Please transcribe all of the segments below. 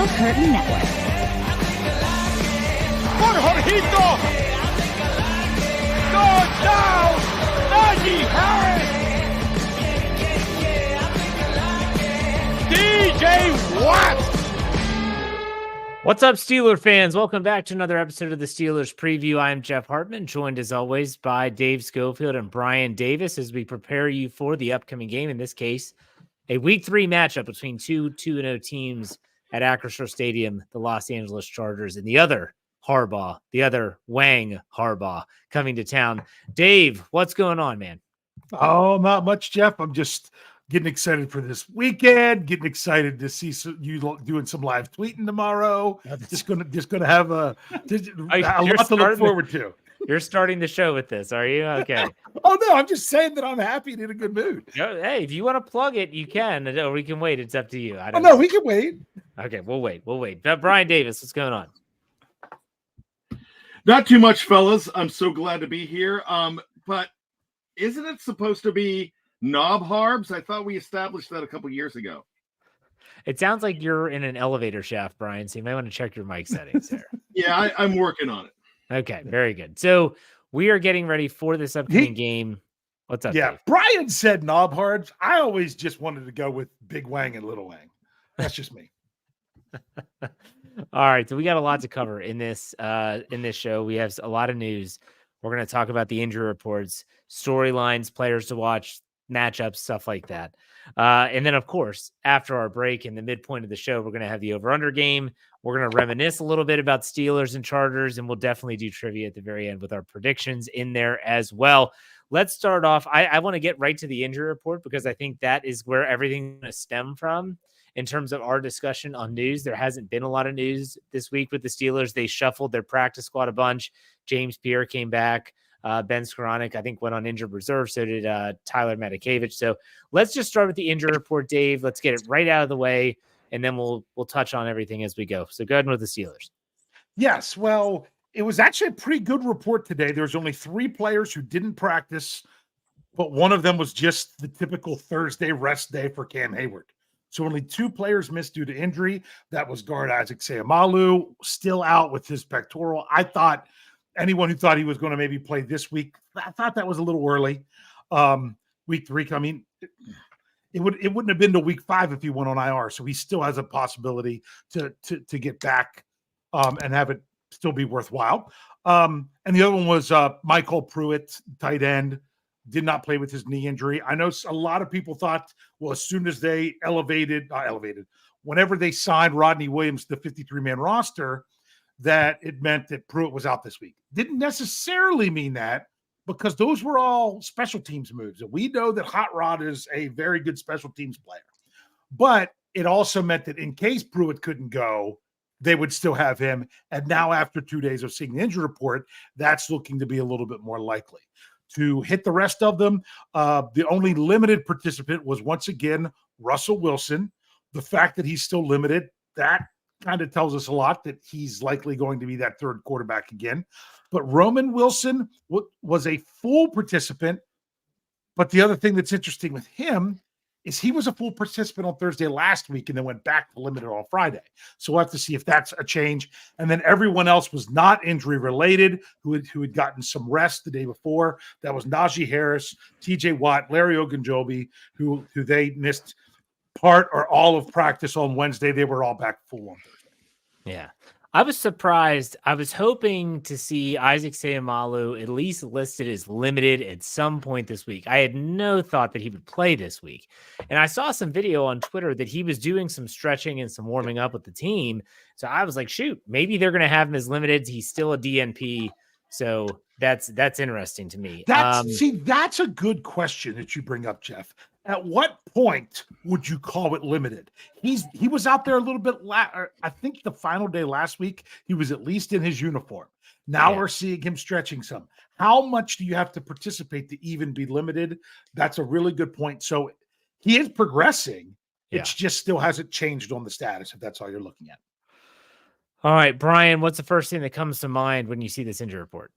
Steel Curtain Network. ¡Por Jorgito! ¡Go down! Najee Harris! DJ Watt! What's up, Steeler fans? Welcome back to another episode of the Steelers Preview. I'm Jeff Hartman, joined as always by Dave Schofield and Bryan Davis as we prepare you for the upcoming game. In this case, a Week 3 matchup between two 2-0 teams at Acrisure Stadium, the Los Angeles Chargers, and the other Harbaugh, the other Wang Harbaugh coming to town. Dave, what's going on, man? Oh, not much, Jeff. I'm just getting excited for this weekend. Getting excited to see you doing some live tweeting tomorrow. Just gonna have a lot to look forward to. You're starting the show with this, are you? Okay. Oh no, I'm just saying that I'm happy and in a good mood. Hey, if you want to plug it, you can, or we can wait. It's up to you. No, we can wait. Okay, we'll wait. Bryan Davis, what's going on? Not too much, fellas. I'm so glad to be here. But isn't it supposed to be knob harbs? I thought we established that a couple years ago. It sounds like you're in an elevator shaft, Bryan, so you might want to check your mic settings there. Yeah, I'm working on it. Okay, very good. So we are getting ready for this upcoming game. What's up? Yeah, Dave? Bryan said knob harbs. I always just wanted to go with Big Wang and Little Wang. That's just me. All right, so we got a lot to cover in this show. We have a lot of news. We're going to talk about the injury reports, storylines, players to watch, matchups, stuff like that. And then, of course, after our break in the midpoint of the show, we're going to have the over-under game. We're going to reminisce a little bit about Steelers and Chargers, and we'll definitely do trivia at the very end with our predictions in there as well. Let's start off. I want to get right to the injury report because I think that is where everything's going to stem from in terms of our discussion on news. There hasn't been a lot of news this week with the Steelers. They shuffled their practice squad a bunch. James Pierre came back. Ben Skoranek, I think, went on injured reserve. So did Tyler Matakevich. So let's just start with the injury report, Dave. Let's get it right out of the way, and then we'll touch on everything as we go. So go ahead with the Steelers. Yes, well, it was actually a pretty good report today. There's only 3 players who didn't practice, but one of them was just the typical Thursday rest day for Cam Hayward. So only 2 players missed due to injury. That was guard Isaac Seumalo, still out with his pectoral. I thought anyone who thought he was going to maybe play this week, I thought that was a little early. Week 3, I mean, it wouldn't have been to week 5 if he went on IR. So he still has a possibility to get back and have it still be worthwhile. And the other one was Michael Pruitt, tight end, did not play with his knee injury. I know a lot of people thought, well, as soon as they whenever they signed Rodney Williams to the 53-man roster, that it meant that Pruitt was out this week. Didn't necessarily mean that because those were all special teams moves. And we know that Hot Rod is a very good special teams player. But it also meant that in case Pruitt couldn't go, they would still have him. And now after 2 days of seeing the injury report, that's looking to be a little bit more likely. To hit the rest of them, the only limited participant was once again Russell Wilson. The fact that he's still limited, that kind of tells us a lot that he's likely going to be that third quarterback again. But Roman Wilson was a full participant. But the other thing that's interesting with him is he was a full participant on Thursday last week and then went back to limited on Friday. So we'll have to see if that's a change. And then everyone else was not injury related who had gotten some rest the day before. That was Najee Harris, TJ Watt, Larry Ogunjobi, who they missed part or all of practice on Wednesday. They were all back full on Thursday. Yeah. I was surprised. I was hoping to see Isaac Seumalo at least listed as limited at some point this week. I had no thought that he would play this week. And I saw some video on Twitter that he was doing some stretching and some warming up with the team. So I was like, shoot, maybe they're going to have him as limited. He's still a DNP. So that's interesting to me. That's a good question that you bring up, Jeff. At what point would you call it limited? He was out there a little bit. I think the final day last week, he was at least in his uniform. Now we're seeing him stretching some. How much do you have to participate to even be limited? That's a really good point. So he is progressing. Yeah. It just still hasn't changed on the status, if that's all you're looking at. All right, Bryan, what's the first thing that comes to mind when you see this injury report?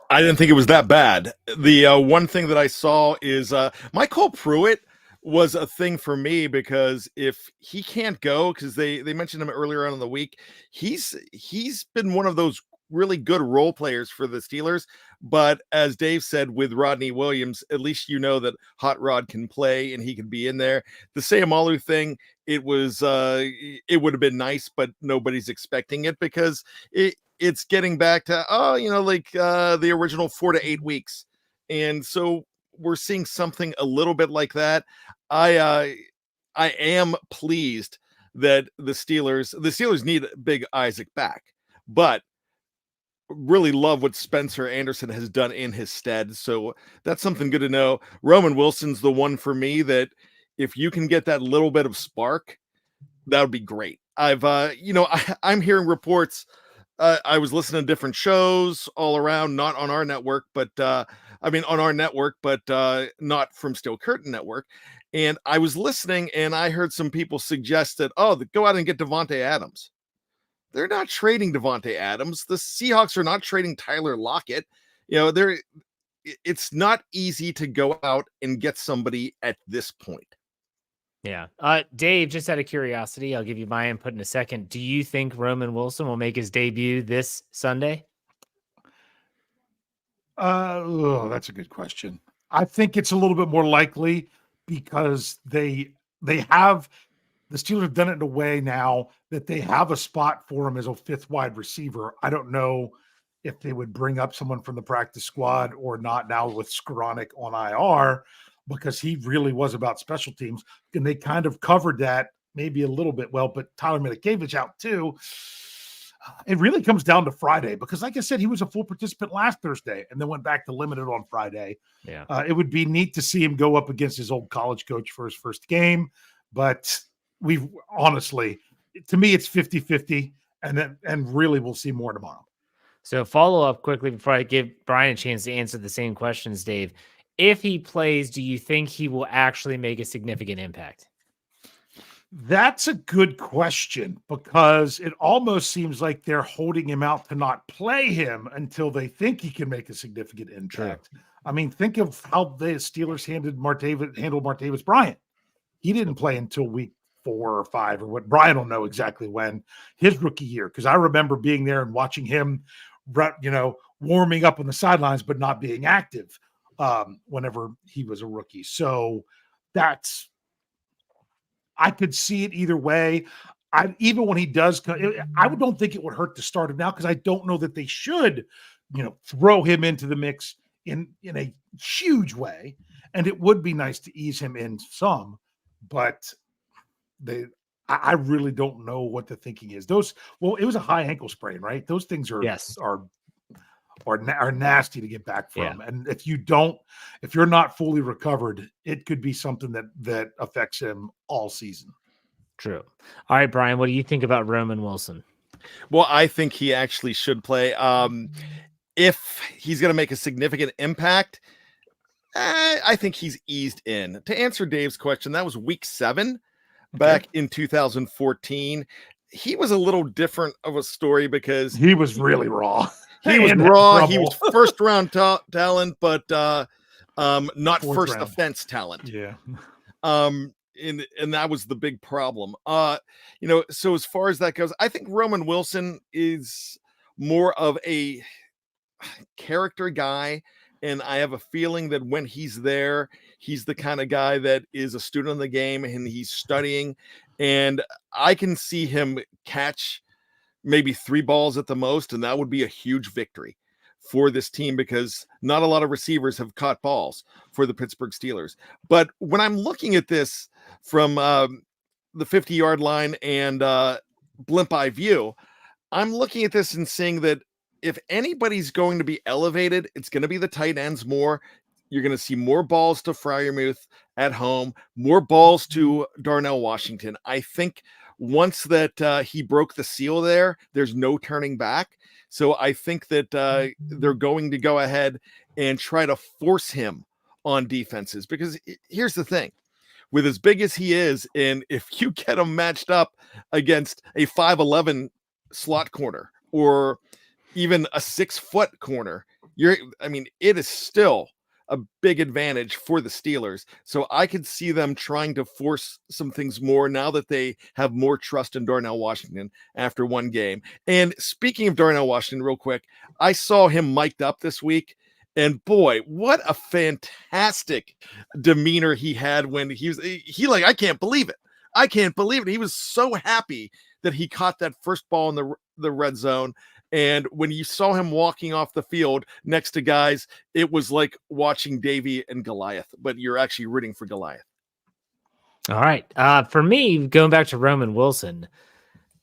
I didn't think it was that bad. The one thing that I saw is Michael Pruitt was a thing for me, because if he can't go, because they mentioned him earlier on in the week, he's been one of those really good role players for the Steelers. But as Dave said, with Rodney Williams, at least you know that Hot Rod can play and he can be in there. The Sayamalu thing, it was it would have been nice, but nobody's expecting it, because it's getting back to the original 4 to 8 weeks. And so we're seeing something a little bit like that. I am pleased that the Steelers need Big Isaac back, but really love what Spencer Anderson has done in his stead. So that's something good to know. Roman Wilson's the one for me that if you can get that little bit of spark, that would be great. I'm hearing reports. I was listening to different shows all around, not on our network, but on our network, but not from Steel Curtain Network. And I was listening and I heard some people suggest that, go out and get Devontae Adams. They're not trading Devontae Adams. The Seahawks are not trading Tyler Lockett. It's not easy to go out and get somebody at this point. Yeah. Dave, just out of curiosity, I'll give you my input in a second. Do you think Roman Wilson will make his debut this Sunday? That's a good question. I think it's a little bit more likely because the Steelers have done it in a way now that they have a spot for him as a fifth wide receiver. I don't know if they would bring up someone from the practice squad or not now with Skoranek on IR, because he really was about special teams. And they kind of covered that maybe a little bit well, but Tyler Mitakevich out too. It really comes down to Friday, because like I said, he was a full participant last Thursday and then went back to limited on Friday. Yeah. It would be neat to see him go up against his old college coach for his first game, but we've honestly, to me, it's 50-50, and really we'll see more tomorrow. So follow up quickly before I give Bryan a chance to answer the same questions, Dave. If he plays, do you think he will actually make a significant impact? That's a good question, because it almost seems like they're holding him out to not play him until they think he can make a significant impact. Sure. I mean, think of how the Steelers handled Martavis Bryant. He didn't play until week 4 or 5, or what. Bryan will know exactly when, his rookie year, because I remember being there and watching him, warming up on the sidelines but not being active whenever he was a rookie. So I could see it either way. Even when he does, I don't think it would hurt to start him now, because I don't know that they should, throw him into the mix in a huge way. And it would be nice to ease him in some, but I really don't know what the thinking is. It was a high ankle sprain, right? Those things are nasty to get back from. Yeah. And if you're not fully recovered, it could be something that affects him all season. True. All right, Bryan, what do you think about Roman Wilson? Well, I think he actually should play. If he's going to make a significant impact, I think he's eased in. To answer Dave's question, that was week 7 back in 2014. He was a little different of a story because he was really raw. He was raw. He was first round talent, but not first offense talent. Yeah. And that was the big problem. So as far as that goes, I think Roman Wilson is more of a character guy. And I have a feeling that when he's there, he's the kind of guy that is a student of the game and he's studying. And I can see him catch maybe 3 balls at the most, and that would be a huge victory for this team, because not a lot of receivers have caught balls for the Pittsburgh Steelers. But when I'm looking at this from the 50-yard line and blimp eye view, I'm looking at this and seeing that if anybody's going to be elevated, it's going to be the tight ends more. You're going to see more balls to Freiermuth at home, more balls to Darnell Washington. I think once that he broke the seal there's no turning back. So I think that they're going to go ahead and try to force him on defenses, because here's the thing. With as big as he is, and if you get him matched up against a 5'11" slot corner or even a 6-foot corner, it is still a big advantage for the Steelers. So I could see them trying to force some things more now that they have more trust in Darnell Washington after one game. And speaking of Darnell Washington, real quick, I saw him mic'd up this week. And boy, what a fantastic demeanor he had when he like, I can't believe it. I can't believe it. He was so happy that he caught that first ball in the red zone. And when you saw him walking off the field next to guys, it was like watching Davy and Goliath, but you're actually rooting for Goliath. All right. For me, going back to Roman Wilson,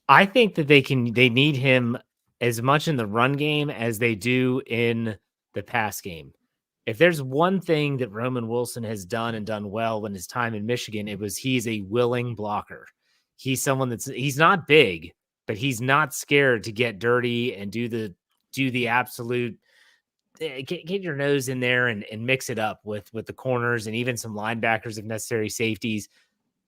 I think that they need him as much in the run game as they do in the pass game. If there's one thing that Roman Wilson has done and done well in his time in Michigan, it was he's a willing blocker. He's someone he's not big, but he's not scared to get dirty and do the absolute get your nose in there and mix it up with the corners and even some linebackers if necessary, safeties.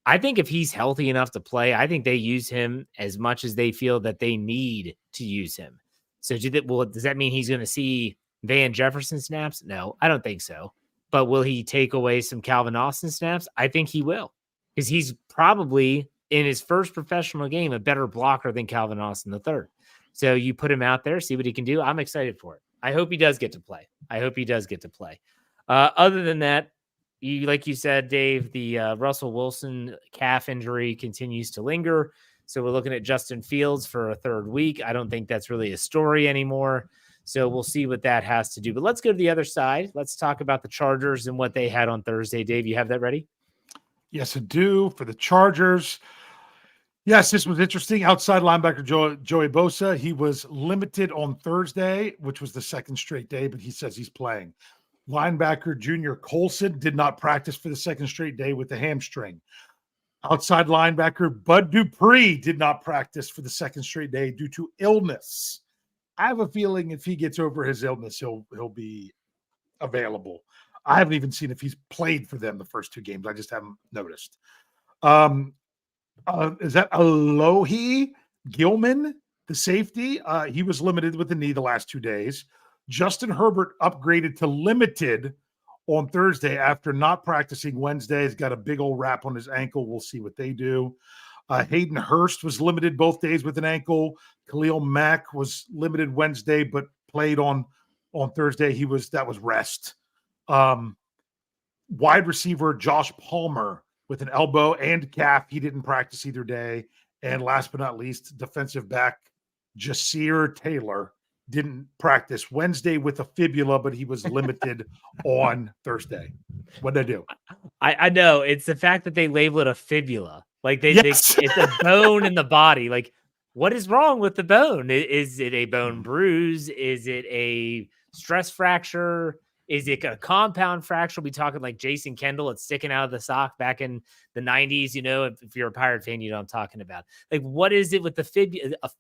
I think if he's healthy enough to play, I think they use him as much as they feel that they need to use him. So does that mean he's going to see Van Jefferson snaps? No, I don't think so. But will he take away some Calvin Austin snaps? I think he will, because he's probably in his first professional game a better blocker than Calvin Austin III. So you put him out there, see what he can do. I'm excited for it. I hope he does get to play. Other than that, like you said, Dave, the Russell Wilson calf injury continues to linger. So we're looking at Justin Fields for a third week. I don't think that's really a story anymore. So we'll see what that has to do. But let's go to the other side. Let's talk about the Chargers and what they had on Thursday. Dave, you have that ready? Yes, I do. For the Chargers, yes, this was interesting. Outside linebacker Joey Bosa, he was limited on Thursday, which was the second straight day, but he says he's playing. Linebacker Junior Colson did not practice for the second straight day with the hamstring. Outside linebacker Bud Dupree did not practice for the second straight day due to illness. I have a feeling if he gets over his illness, he'll be available. I haven't even seen if he's played for them the first two games. I just haven't noticed. Is that Alohi Gilman, the safety? He was limited with the knee the last 2 days. Justin Herbert upgraded to limited on Thursday after not practicing Wednesday. He's got a big old wrap on his ankle. We'll see what they do. Hayden Hurst was limited both days with an ankle. Khalil Mack was limited Wednesday, but played on Thursday. That was rest. Wide receiver Josh Palmer with an elbow and calf. He didn't practice either day. And last but not least, defensive back Jasir Taylor didn't practice Wednesday with a fibula, but he was limited on Thursday. What did they do? I know. It's the fact that they label it a fibula. Like Yes. it's a bone in the body. Like, what is wrong with the bone? Is it a bone bruise? Is it a stress fracture? Is it a compound fracture? We'll be talking like Jason Kendall. It's sticking out of the sock back in the 90s. You know, if you're a Pirate fan, you know what I'm talking about. Like, what is it with the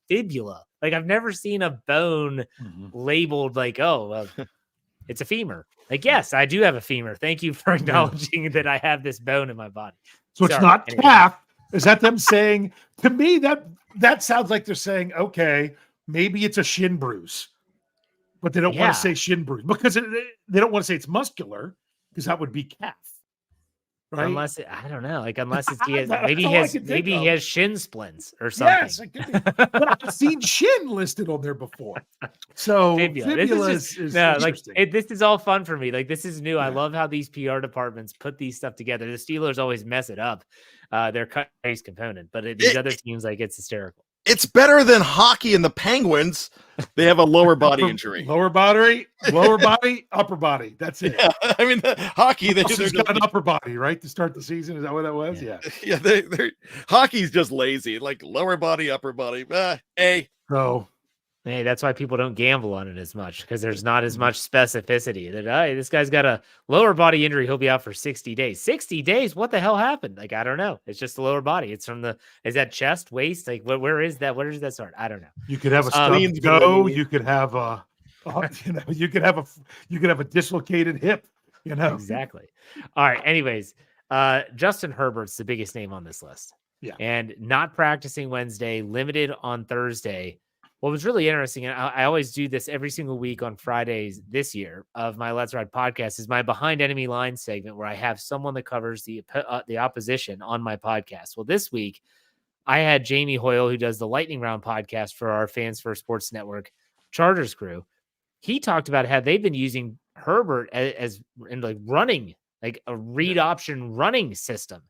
fibula? Like, I've never seen a bone labeled like, oh, well, it's a femur. Like, yes, I do have a femur. Thank you for acknowledging that I have this bone in my body. So it's not calf. Is that them saying, to me, that sounds like they're saying, okay, maybe it's a shin bruise, but they don't want to say shin bruise because they don't want to say it's muscular because that would be calf, right? Unless I don't know, like unless he has shin splints or something. Yes, but I've seen shin listed on there before. So fibula is this is all fun for me. Like, this is new. I love how these PR departments put these stuff together. The Steelers always mess it up. Their cut race component, but these other teams, like, it's hysterical. It's better than hockey and the Penguins. They have a lower body injury. Lower body, upper body. That's it. Yeah, I mean, hockey, they've got an upper body, right, to start the season. Is that what that was? Yeah. Hockey's just lazy. Like lower body, upper body. So, hey, that's why people don't gamble on it as much, because there's not as much specificity. That this guy's got a lower body injury. He'll be out for 60 days. 60 days? What the hell happened? Like, I don't know. It's just the lower body. It's from is that chest, waist? Like, where is that? Where does that start? I don't know. You could have a stubbed toe. You could have you could have a dislocated hip. You know, exactly. All right. Anyways, Justin Herbert's the biggest name on this list. Yeah, and not practicing Wednesday, limited on Thursday. What was really interesting, and I always do this every single week on Fridays this year of my Let's Ride podcast, is my Behind Enemy Lines segment where I have someone that covers the opposition on my podcast. Well, this week I had Jamie Hoyle, who does the Lightning Round podcast for our Fans First Sports Network Chargers crew. He talked about how they've been using Herbert as in like running, like a read option running system.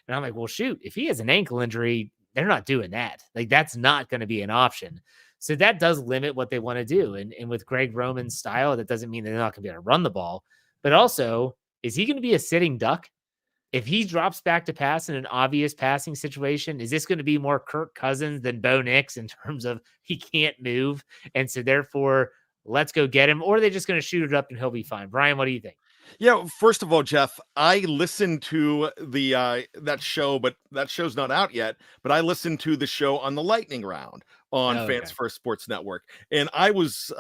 And I'm like, well, shoot, if he has an ankle injury, they're not doing that. Like, that's not going to be an option. So that does limit what they want to do. And with Greg Roman's style, that doesn't mean they're not going to be able to run the ball. But also, is he going to be a sitting duck? If he drops back to pass in an obvious passing situation, is this going to be more Kirk Cousins than Bo Nix in terms of he can't move? And so therefore, let's go get him. Or are they just going to shoot it up and he'll be fine? Bryan, what do you think? Yeah, first of all, Jeff, I listened to the that show, but that show's not out yet. But I listened to the show on the Lightning Round on Fans First Sports Network, and I was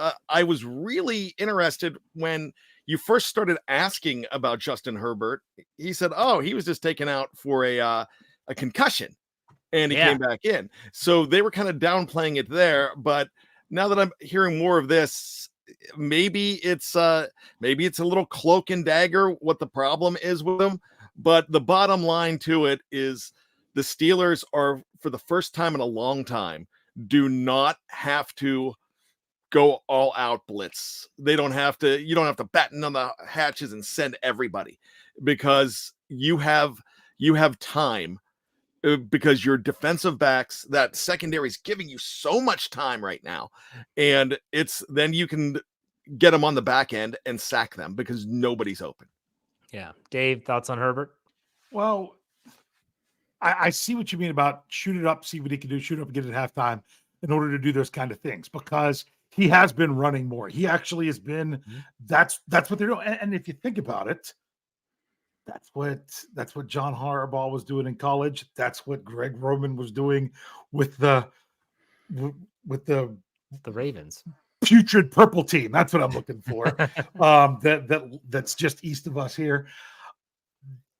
really interested when you first started asking about Justin Herbert. He said, "Oh, he was just taken out for a concussion, and he came back in." So they were kind of downplaying it there. But now that I'm hearing more of this, maybe it's a little cloak and dagger what the problem is with him. But the bottom line to it is the Steelers are, for the first time in a long time, do not have to go all out blitz. You don't have to batten on the hatches and send everybody, because you have time, because your defensive backs, that secondary is giving you so much time right now. And then you can get them on the back end and sack them because nobody's open. Yeah. Dave, thoughts on Herbert? Well, I see what you mean about shoot it up, see what he can do, shoot it up and get it at halftime in order to do those kind of things, because he has been running more. He actually has been, that's what they're doing. And if you think about it, that's what John Harbaugh was doing in college. That's what Greg Roman was doing with the Ravens. Putrid purple team. That's what I'm looking for. That's just east of us here.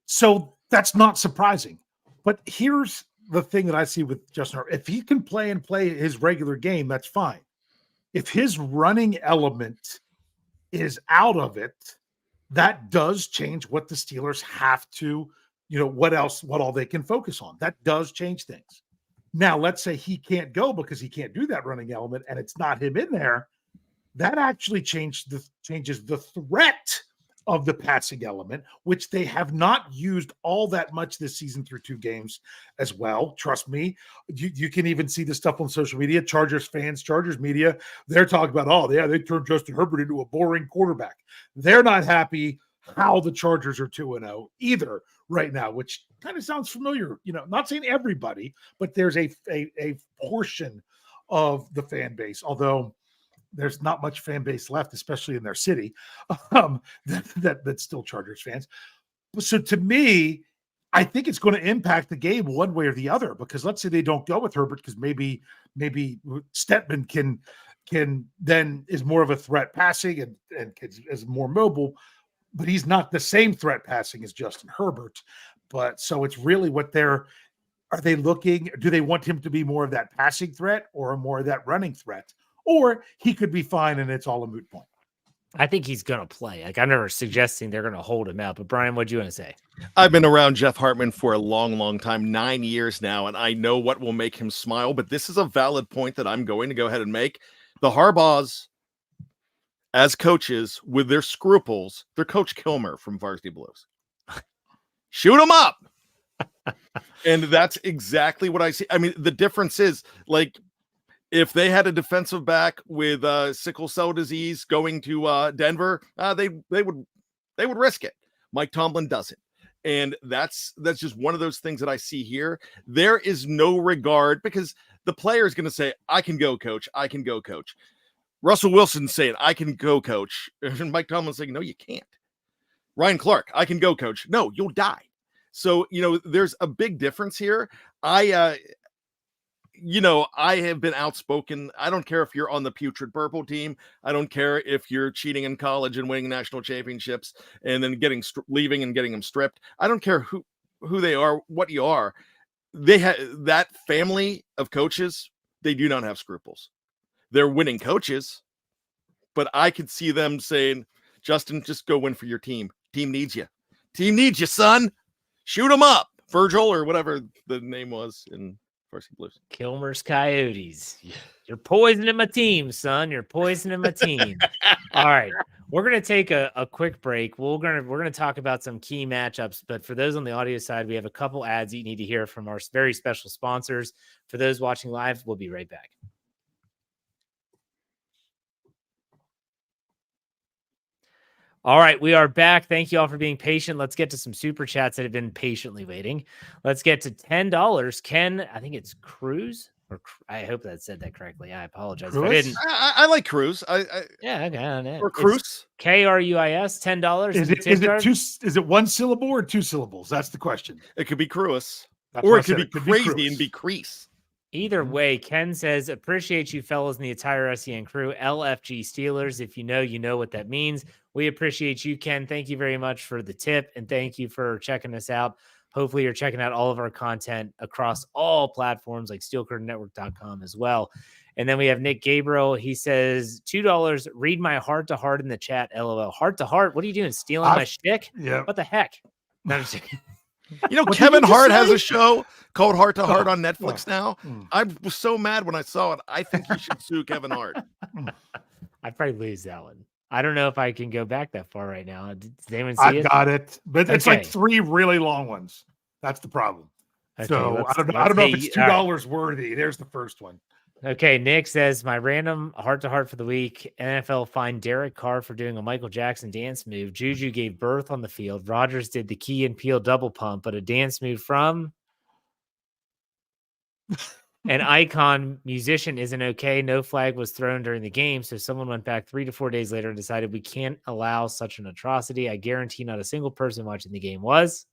So that's not surprising. But here's the thing that I see with Justin Herbert. If he can play his regular game, that's fine. If his running element is out of it, that does change what the Steelers have to, what all they can focus on. That does change things. Now, let's say he can't go because he can't do that running element and it's not him in there. That actually changes the threat of the passing element, which they have not used all that much this season through 2 games as well. Trust me. You can even see the stuff on social media. Chargers fans, Chargers media, they're talking about, they turned Justin Herbert into a boring quarterback. They're not happy how the Chargers are 2-0 either right now, which kind of sounds familiar. Not saying everybody, but there's a portion of the fan base, although there's not much fan base left, especially in their city, that's still Chargers fans. So to me, I think it's going to impact the game one way or the other, because let's say they don't go with Herbert because maybe Stetman can then is more of a threat passing and is more mobile, but he's not the same threat passing as Justin Herbert. But so it's really are they looking, do they want him to be more of that passing threat or more of that running threat? Or he could be fine and it's all a moot point. I think he's going to play. Like, I'm never suggesting they're going to hold him out. But Bryan, what do you want to say? I've been around Jeff Hartman for a long, long time, 9 years now, and I know what will make him smile. But this is a valid point that I'm going to go ahead and make. The Harbaughs, as coaches, with their scruples, they're Coach Kilmer from Varsity Blues. Shoot him up. And that's exactly what I see. I mean, the difference is, like, if they had a defensive back with sickle cell disease going to Denver, they would risk it. Mike Tomlin doesn't, and that's just one of those things that I see here. There is no regard, because the player is going to say, "I can go, coach. I can go, coach." Russell Wilson's saying, "I can go, coach," and Mike Tomlin's saying, "No, you can't." Ryan Clark, "I can go, coach." No, you'll die. So there's a big difference here. I have been outspoken. I don't care if you're on the putrid purple team. I don't care if you're cheating in college and winning national championships and then leaving and getting them stripped. I don't care who they are, what you are. They have that family of coaches. They do not have scruples. they're winning coaches, but I could see them saying, Justin, just go win for your team. Team needs you. Team needs you, son. Shoot them up. Virgil or whatever the name was in Varsity Blues. Kilmer's Coyotes. You're poisoning my team, son. You're poisoning my team. All right. We're going to take a quick break. We're going to talk about some key matchups, but for those on the audio side, we have a couple ads you need to hear from our very special sponsors. For those watching live, we'll be right back. All right, we are back. Thank you all for being patient. Let's get to some super chats that have been patiently waiting. Let's get to $10. Ken, I think it's Cruz, or I hope that said that correctly. I apologize if I didn't. I like Cruz. Yeah, okay. Or Cruz. Kruis, $10. Is it one syllable or two syllables? That's the question. It could be Cruz, That's or what I it could said. be crazy and be Crease. Either way, Ken says, appreciate you fellas and the entire SEN crew. LFG Steelers. If you know what that means. We appreciate you, Ken. Thank you very much for the tip, and thank you for checking us out. Hopefully you're checking out all of our content across all platforms like steelcurtainnetwork.com as well. And then we have Nick Gabriel. He says, $2, read my heart to heart in the chat, LOL. Heart to heart? What are you doing, stealing my shtick? Yeah. What the heck? No, I'm just kidding. You know, What Kevin did you Hart just has say? a show called Heart to Heart on Netflix now. Mm. I was so mad when I saw it. I think you should sue Kevin Hart. I'd probably lose that one. I don't know if I can go back that far right now. Does anyone see I it? got it, but it's Okay. like 3 really long ones. That's the problem. Okay, So I don't know if it's $2 worthy. There's the first one. Okay, Nick says, my random heart-to-heart for the week, NFL fined Derek Carr for doing a Michael Jackson dance move. Juju gave birth on the field. Rodgers did the Key and Peele double pump, but a dance move from an icon musician isn't okay. No flag was thrown during the game, so someone went back 3 to 4 days later and decided we can't allow such an atrocity. I guarantee not a single person watching the game was.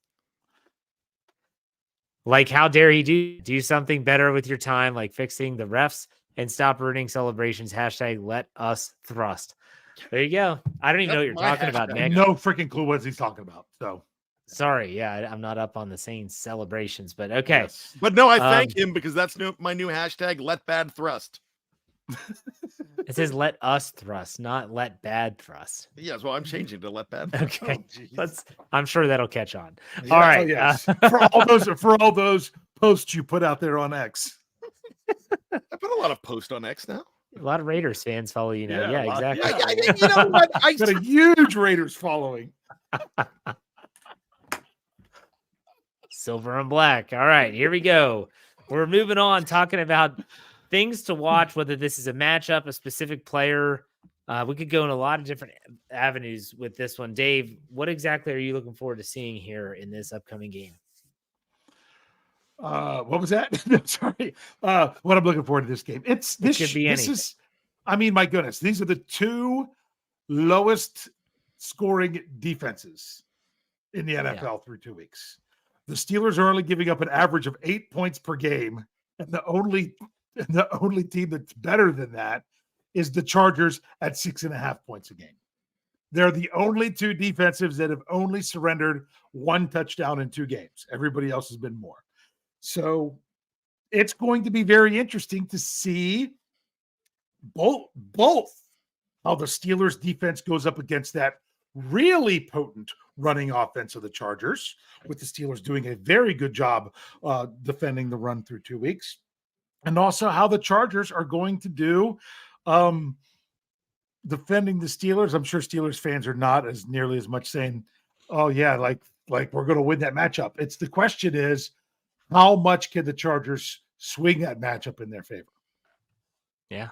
Like, how dare he do something better with your time, like fixing the refs and stop ruining celebrations. Hashtag let us thrust. There you go. I don't even know what you're talking about, Nick. No freaking clue what he's talking about. So Sorry. Yeah, I'm not up on the Saints celebrations, but okay. yes. But no, I thank him because that's my new hashtag, let bad thrust. It says let us thrust, not let bad thrust. Yes, well, I'm changing to let bad thrust. Okay. Oh, I'm sure that'll catch on. Yeah, All right. yes. for all those posts you put out there on X. I put a lot of posts on X now. A lot of Raiders fans follow you now. Yeah, a lot. exactly. Yeah. You know what? Got a huge Raiders following. Silver and black. All right, here we go. We're moving on, talking about things to watch, whether this is a matchup, a specific player. We could go in a lot of different avenues with this one. Dave, what exactly are you looking forward to seeing here in this upcoming game? What was that? No, sorry. What I'm looking forward to this game. This could be anything. is, I mean, my goodness, these are the 2 lowest scoring defenses in the NFL through 2 weeks. The Steelers are only giving up an average of 8 points per game, and the only team that's better than that is the Chargers at 6.5 points a game. They're the only 2 defensives that have only surrendered 1 touchdown in 2 games. Everybody else has been more. So it's going to be very interesting to see both how the Steelers defense goes up against that really potent running offense of the Chargers, with the Steelers doing a very good job defending the run through 2 weeks, and also how the Chargers are going to do defending the Steelers. I'm sure Steelers fans are not as nearly as much saying, oh yeah, like we're going to win that matchup. It's the question is, how much can the Chargers swing that matchup in their favor? Yeah,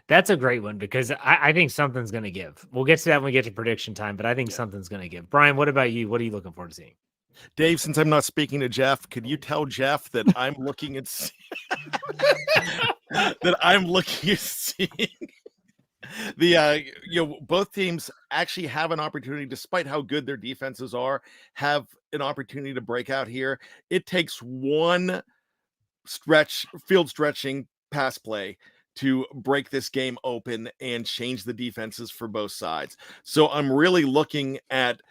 that's a great one because I think something's going to give. We'll get to that when we get to prediction time, but I think something's going to give. Brian, what about you? What are you looking forward to seeing? Dave, since I'm not speaking to Jeff, could you tell Jeff that I'm looking at seeing the both teams actually have an opportunity, despite how good their defenses are, have an opportunity to break out here. It takes one field stretching pass play to break this game open and change the defenses for both sides. So I'm really looking at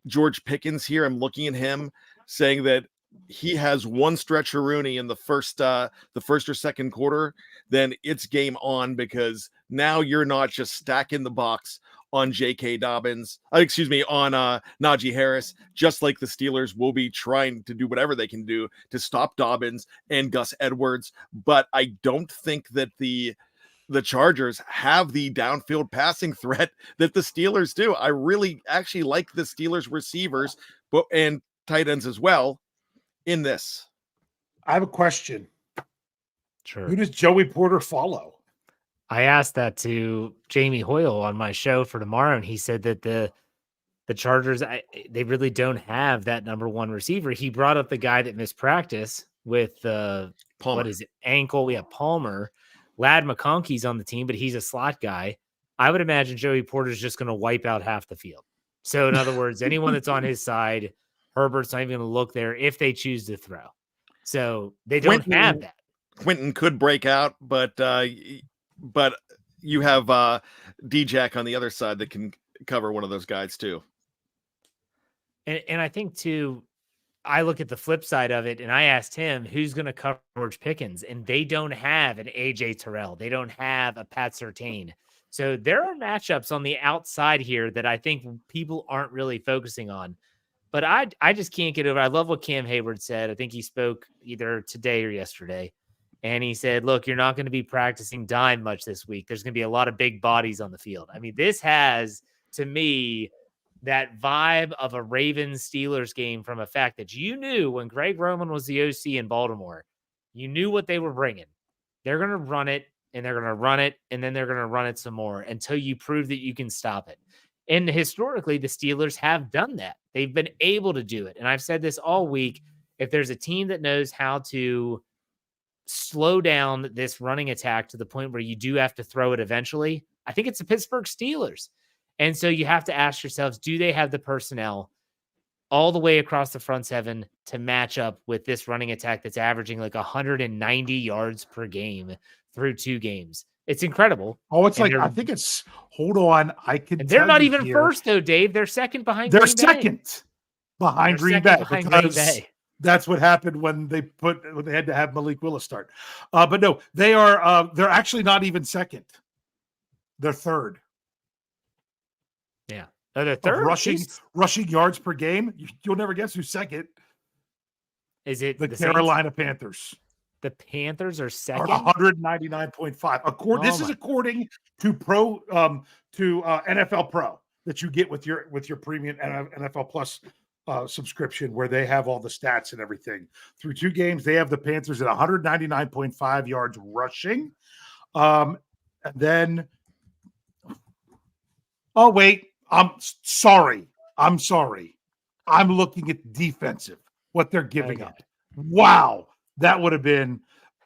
George Pickens here. I'm looking at him saying that he has one stretcher-Rooney in the first or second quarter, then it's game on, because now you're not just stacking the box on J.K. Dobbins, on Najee Harris, just like the Steelers will be trying to do whatever they can do to stop Dobbins and Gus Edwards. But I don't think that the Chargers have the downfield passing threat that the Steelers do. I really actually like the Steelers receivers and tight ends as well in this. I have a question. Sure. Who does Joey Porter follow? I asked that to Jamie Hoyle on my show for tomorrow, and he said that the Chargers, they really don't have that number one receiver. He brought up the guy that missed practice with ankle. We have Palmer. Lad McConkey's on the team, but he's a slot guy. I would imagine Joey Porter's just going to wipe out half the field. So in other words, anyone that's on his side, Herbert's not even going to look there if they choose to throw. So they don't have that. Quentin could break out, but you have D-Jack on the other side that can cover one of those guys too. And I think too, I look at the flip side of it, and I asked him who's going to cover George Pickens, and they don't have an AJ Terrell. They don't have a Pat Surtain. So there are matchups on the outside here that I think people aren't really focusing on. But I just can't get over. I love what Cam Hayward said. I think he spoke either today or yesterday. And he said, look, you're not going to be practicing dime much this week. There's going to be a lot of big bodies on the field. I mean, this has, to me, that vibe of a Ravens-Steelers game from a fact that you knew when Greg Roman was the OC in Baltimore, you knew what they were bringing. They're going to run it, and they're going to run it, and then they're going to run it some more until you prove that you can stop it. And historically, the Steelers have done that. They've been able to do it. And I've said this all week. If there's a team that knows how to slow down this running attack to the point where you do have to throw it eventually, I think it's the Pittsburgh Steelers. And so you have to ask yourselves, do they have the personnel all the way across the front seven to match up with this running attack that's averaging like 190 yards per game through 2 games? It's incredible. Oh, it's like, I think it's, hold on. They're not even first though, Dave. They're second behind Green Bay. They're second behind Green Bay because that's what happened when they had to have Malik Willis start. But no, they're actually not even second. They're third. Yeah. They're third rushing yards per game. You'll never guess who's second. Is it the Carolina Panthers? The Panthers are second. 199.5. This is according to NFL Pro that you get with your premium NFL Plus subscription, where they have all the stats and everything. Through 2 games, they have the Panthers at 199.5 yards rushing. And then, oh wait, I'm sorry. I'm looking at defensive, what they're giving up. Wow. That would have been,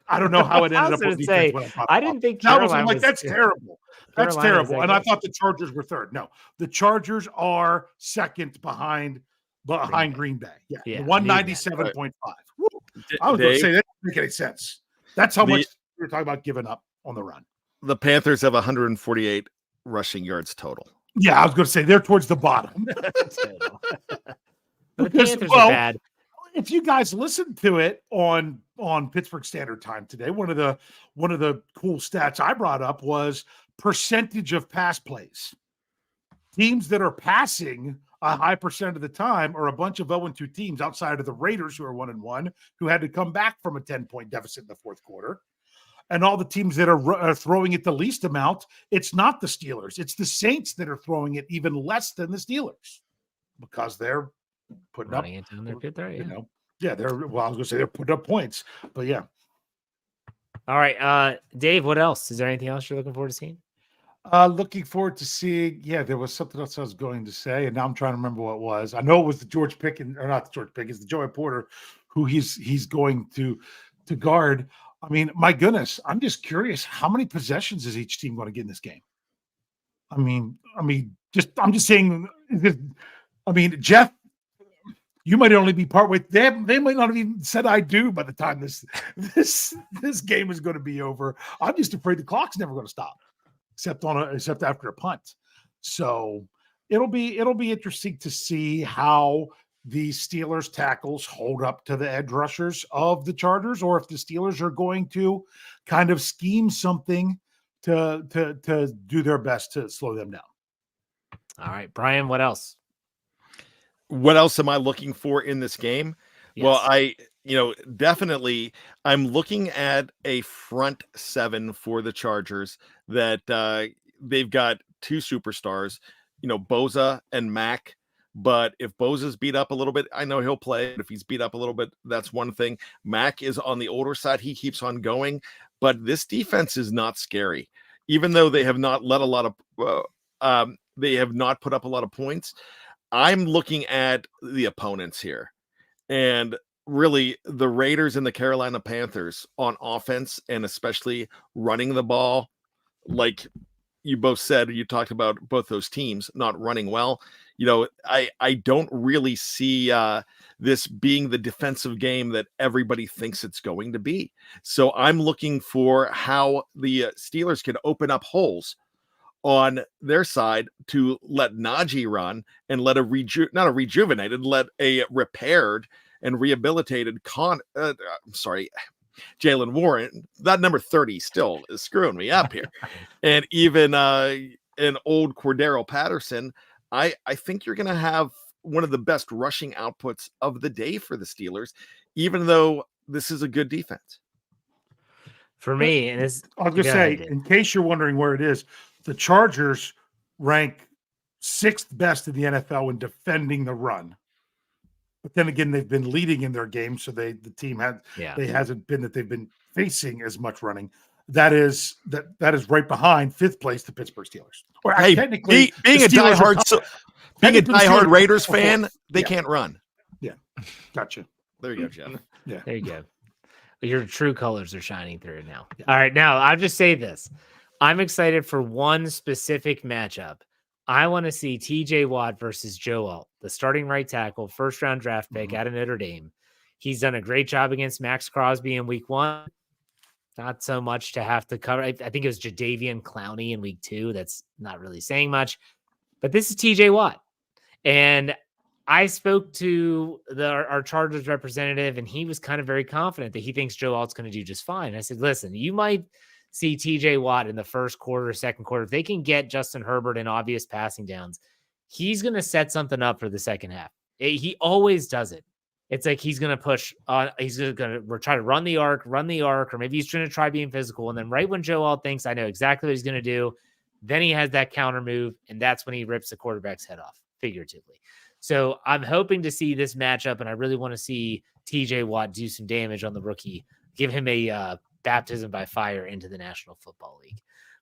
I don't know how it ended up with defense. I didn't think Carolina was, that's terrible. That's terrible. And I thought the Chargers were third. No, the Chargers are second behind Green Bay. Yeah. 197.5. I was going to say that doesn't make any sense. That's how much you're talking about giving up on the run. The Panthers have 148 rushing yards total. Yeah, I was going to say they're towards the bottom. The Panthers are bad. If you guys listened to it on Pittsburgh Standard Time today, one of the cool stats I brought up was percentage of pass plays. Teams that are passing a high percent of the time are a bunch of 0-2 teams outside of the Raiders, who are 1-1, who had to come back from a 10-point deficit in the fourth quarter. And all the teams that are throwing it the least amount, it's not the Steelers. It's the Saints that are throwing it even less than the Steelers because they're putting up, it down their pit there, I was going to say they're putting up points, but yeah. All right, Dave, what else? Is there anything else you're looking forward to seeing? Looking forward to seeing, there was something else I was going to say, and now I'm trying to remember what it was. I know it was the George Pickens, or not the George Pickens, the Joey Porter, who he's going to guard. I mean, my goodness, I'm just curious, how many possessions is each team going to get in this game? I'm just saying, Jeff, you might only be partway. They might not have even said I do by the time this game is going to be over. I'm just afraid the clock's never going to stop, except after a punt. So it'll be interesting to see how the Steelers tackles hold up to the edge rushers of the Chargers, or if the Steelers are going to kind of scheme something to do their best to slow them down. All right, Bryan, what else? What else am I looking for in this game? Yes. Well, definitely I'm looking at a front seven for the Chargers that they've got two superstars, Boza and Mack. But if Boza's beat up a little bit, I know he'll play. But if he's beat up a little bit, that's one thing. Mack is on the older side. He keeps on going. But this defense is not scary. Even though they have not let a lot of they have not put up a lot of points. I'm looking at the opponents here. And really the Raiders and the Carolina Panthers on offense, and especially running the ball, like you both said, you talked about both those teams not running well. I don't really see this being the defensive game that everybody thinks it's going to be. So I'm looking for how the Steelers can open up holes on their side to let Najee run and let let a repaired and rehabilitated Jalen Warren. That number 30 still is screwing me up here. And even an old Cordero Patterson. I think you're going to have one of the best rushing outputs of the day for the Steelers, even though this is a good defense. For me, and this, I'll just say, in case you're wondering where it is, the Chargers rank 6th best in the NFL in defending the run. But then again, they've been leading in their game, so the team hasn't been that they've been facing as much running. That is right behind 5th place, the Pittsburgh Steelers. Or technically, being a diehard Raiders fan, they can't run. Yeah, gotcha. There you go, Jeff. Yeah, there you go. Your true colors are shining through now. Yeah. All right, now I'll just say this: I'm excited for one specific matchup. I want to see T.J. Watt versus Joe Alt, the starting right tackle, first-round draft pick out of Notre Dame. He's done a great job against Max Crosby in week 1. Not so much to have to cover. I think it was Jadeveon Clowney in week 2. That's not really saying much. But this is T.J. Watt. And I spoke to our Chargers representative, and he was kind of very confident that he thinks Joe Alt's going to do just fine. I said, listen, you might see T.J. Watt in the first quarter, second quarter. If they can get Justin Herbert in obvious passing downs, he's going to set something up for the second half. He always does it. It's like he's going to push on. He's going to try to run the arc, or maybe he's trying to try being physical. And then right when Joe Alt thinks, I know exactly what he's going to do, then he has that counter move, and that's when he rips the quarterback's head off, figuratively. So I'm hoping to see this matchup, and I really want to see T.J. Watt do some damage on the rookie, give him a baptism by fire into the National Football League.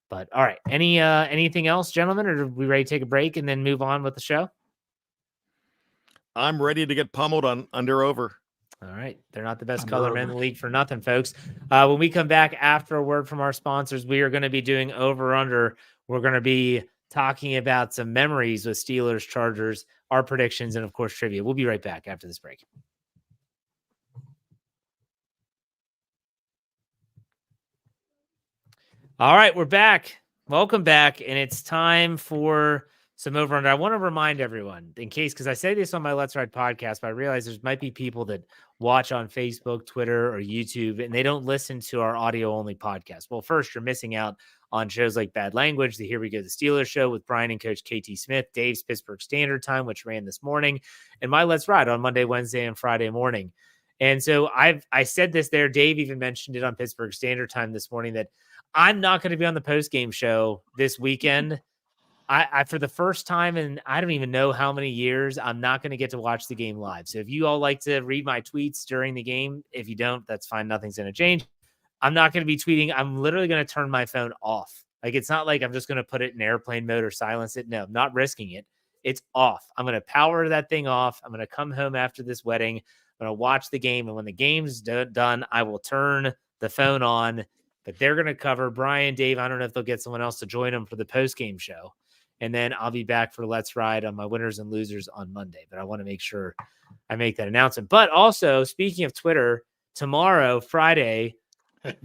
But all right, anything else, gentlemen, or are we ready to take a break and then move on with the show? I'm ready to get pummeled on under over. All right. They're not the best color men in the league for nothing, folks. When we come back after a word from our sponsors, we are going to be doing over under. We're going to be talking about some memories with Steelers, Chargers, our predictions, and of course, trivia. We'll be right back after this break. All right, we're back. Welcome back. And it's time for some over under. I want to remind everyone, in case, because I say this on my Let's Ride podcast, but I realize there might be people that watch on Facebook, Twitter, or YouTube, and they don't listen to our audio only podcast. Well, first, you're missing out on shows like Bad Language, the Here We Go, the Steelers show with Bryan and Coach KT Smith, Dave's Pittsburgh Standard Time, which ran this morning, and my Let's Ride on Monday, Wednesday, and Friday morning. And so I said this there. Dave even mentioned it on Pittsburgh Standard Time this morning that I'm not going to be on the post-game show this weekend. I for the first time in I don't even know how many years, I'm not going to get to watch the game live. So if you all like to read my tweets during the game, if you don't, that's fine. Nothing's going to change. I'm not going to be tweeting. I'm literally going to turn my phone off. Like, it's not like I'm just going to put it in airplane mode or silence it. No, I'm not risking it. It's off. I'm going to power that thing off. I'm going to come home after this wedding. I'm going to watch the game. And when the game's done, I will turn the phone on. But they're going to cover Bryan, Dave. I don't know if they'll get someone else to join them for the post-game show. And then I'll be back for Let's Ride on my winners and losers on Monday. But I want to make sure I make that announcement. But also, speaking of Twitter, tomorrow, Friday,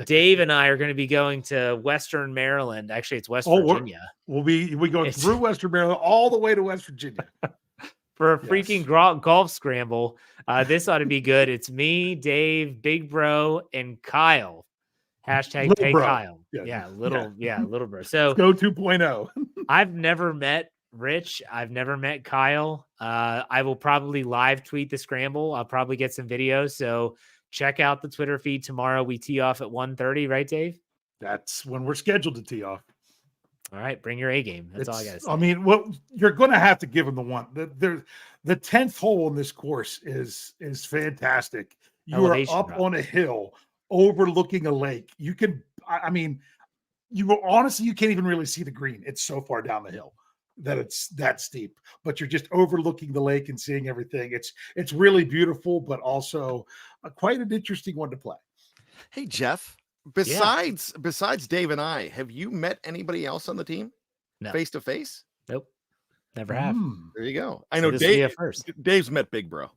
Dave and I are going to be going to Western Maryland. Actually, it's West Virginia. We go through Western Maryland all the way to West Virginia. for a freaking golf scramble. This ought to be good. It's me, Dave, Big Bro, and Kyle. Hashtag Little pay bro. Kyle. Yeah. Little bro. So Go 2.0. I've never met Rich. I've never met Kyle. I will probably live tweet the scramble. I'll probably get some videos. So check out the Twitter feed tomorrow. We tee off at 1:30, right, Dave? That's when we're scheduled to tee off. All right, bring your A game. That's all I gotta say. I mean, well, you're going to have to give them the one. The 10th hole in this course is fantastic. You Elevation are up drop. on a hill overlooking a lake. You can, I mean, you can't even really see the green. It's so far down the hill that it's that steep, but you're just overlooking the lake and seeing everything. It's really beautiful, but also quite an interesting one to play. Hey, Jeff, besides Dave and I, have you met anybody else on the team? No. Face to face? Nope. Never have. There you go. I know this will be a Dave. first. Dave's met Big Bro.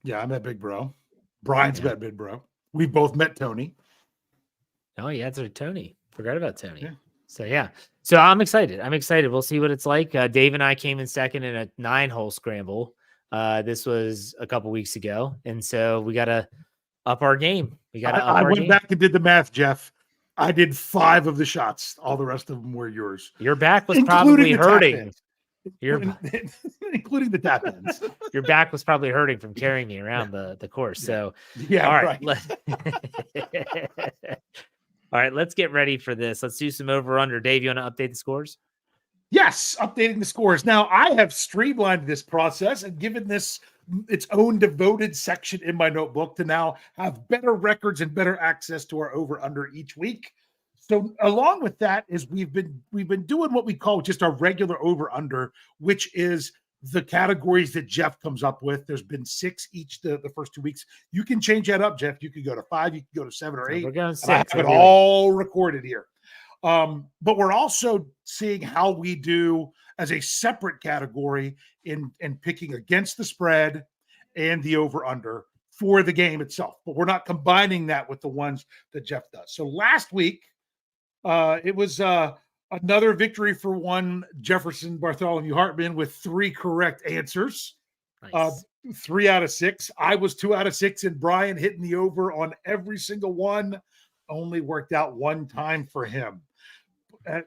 Yeah, I met Big Bro. Brian's met Big Bro. We both met Tony. Oh, yeah, it's Tony. Forgot about Tony. Yeah. So I'm excited. We'll see what it's like. Dave and I came in second in a 9-hole scramble. This was a couple weeks ago. And so we got to up our game. I went back and did the math, Jeff. I did 5 of the shots. All the rest of them were yours. Your back was probably hurting. Including the tap ins. Your back was probably hurting from carrying me around the course. So, all right. All right, let's get ready for this. Let's do some over-under. Dave, you want to update the scores? Yes, updating the scores. Now, I have streamlined this process and given this its own devoted section in my notebook to now have better records and better access to our over-under each week. So along with that is we've been doing what we call just our regular over-under, which is the categories that Jeff comes up with. There's been 6 each the first 2 weeks. You can change that up, Jeff. You can go to 5, you can go to 7 or 8. We're going 6. I have it all recorded here. But we're also seeing how we do as a separate category in picking against the spread and the over-under for the game itself. But we're not combining that with the ones that Jeff does. So last week, it was another victory for one Jefferson Bartholomew Hartman with 3 correct answers. Nice. 3 out of 6. I was 2 out of 6, and Bryan hitting the over on every single one. Only worked out one time for him.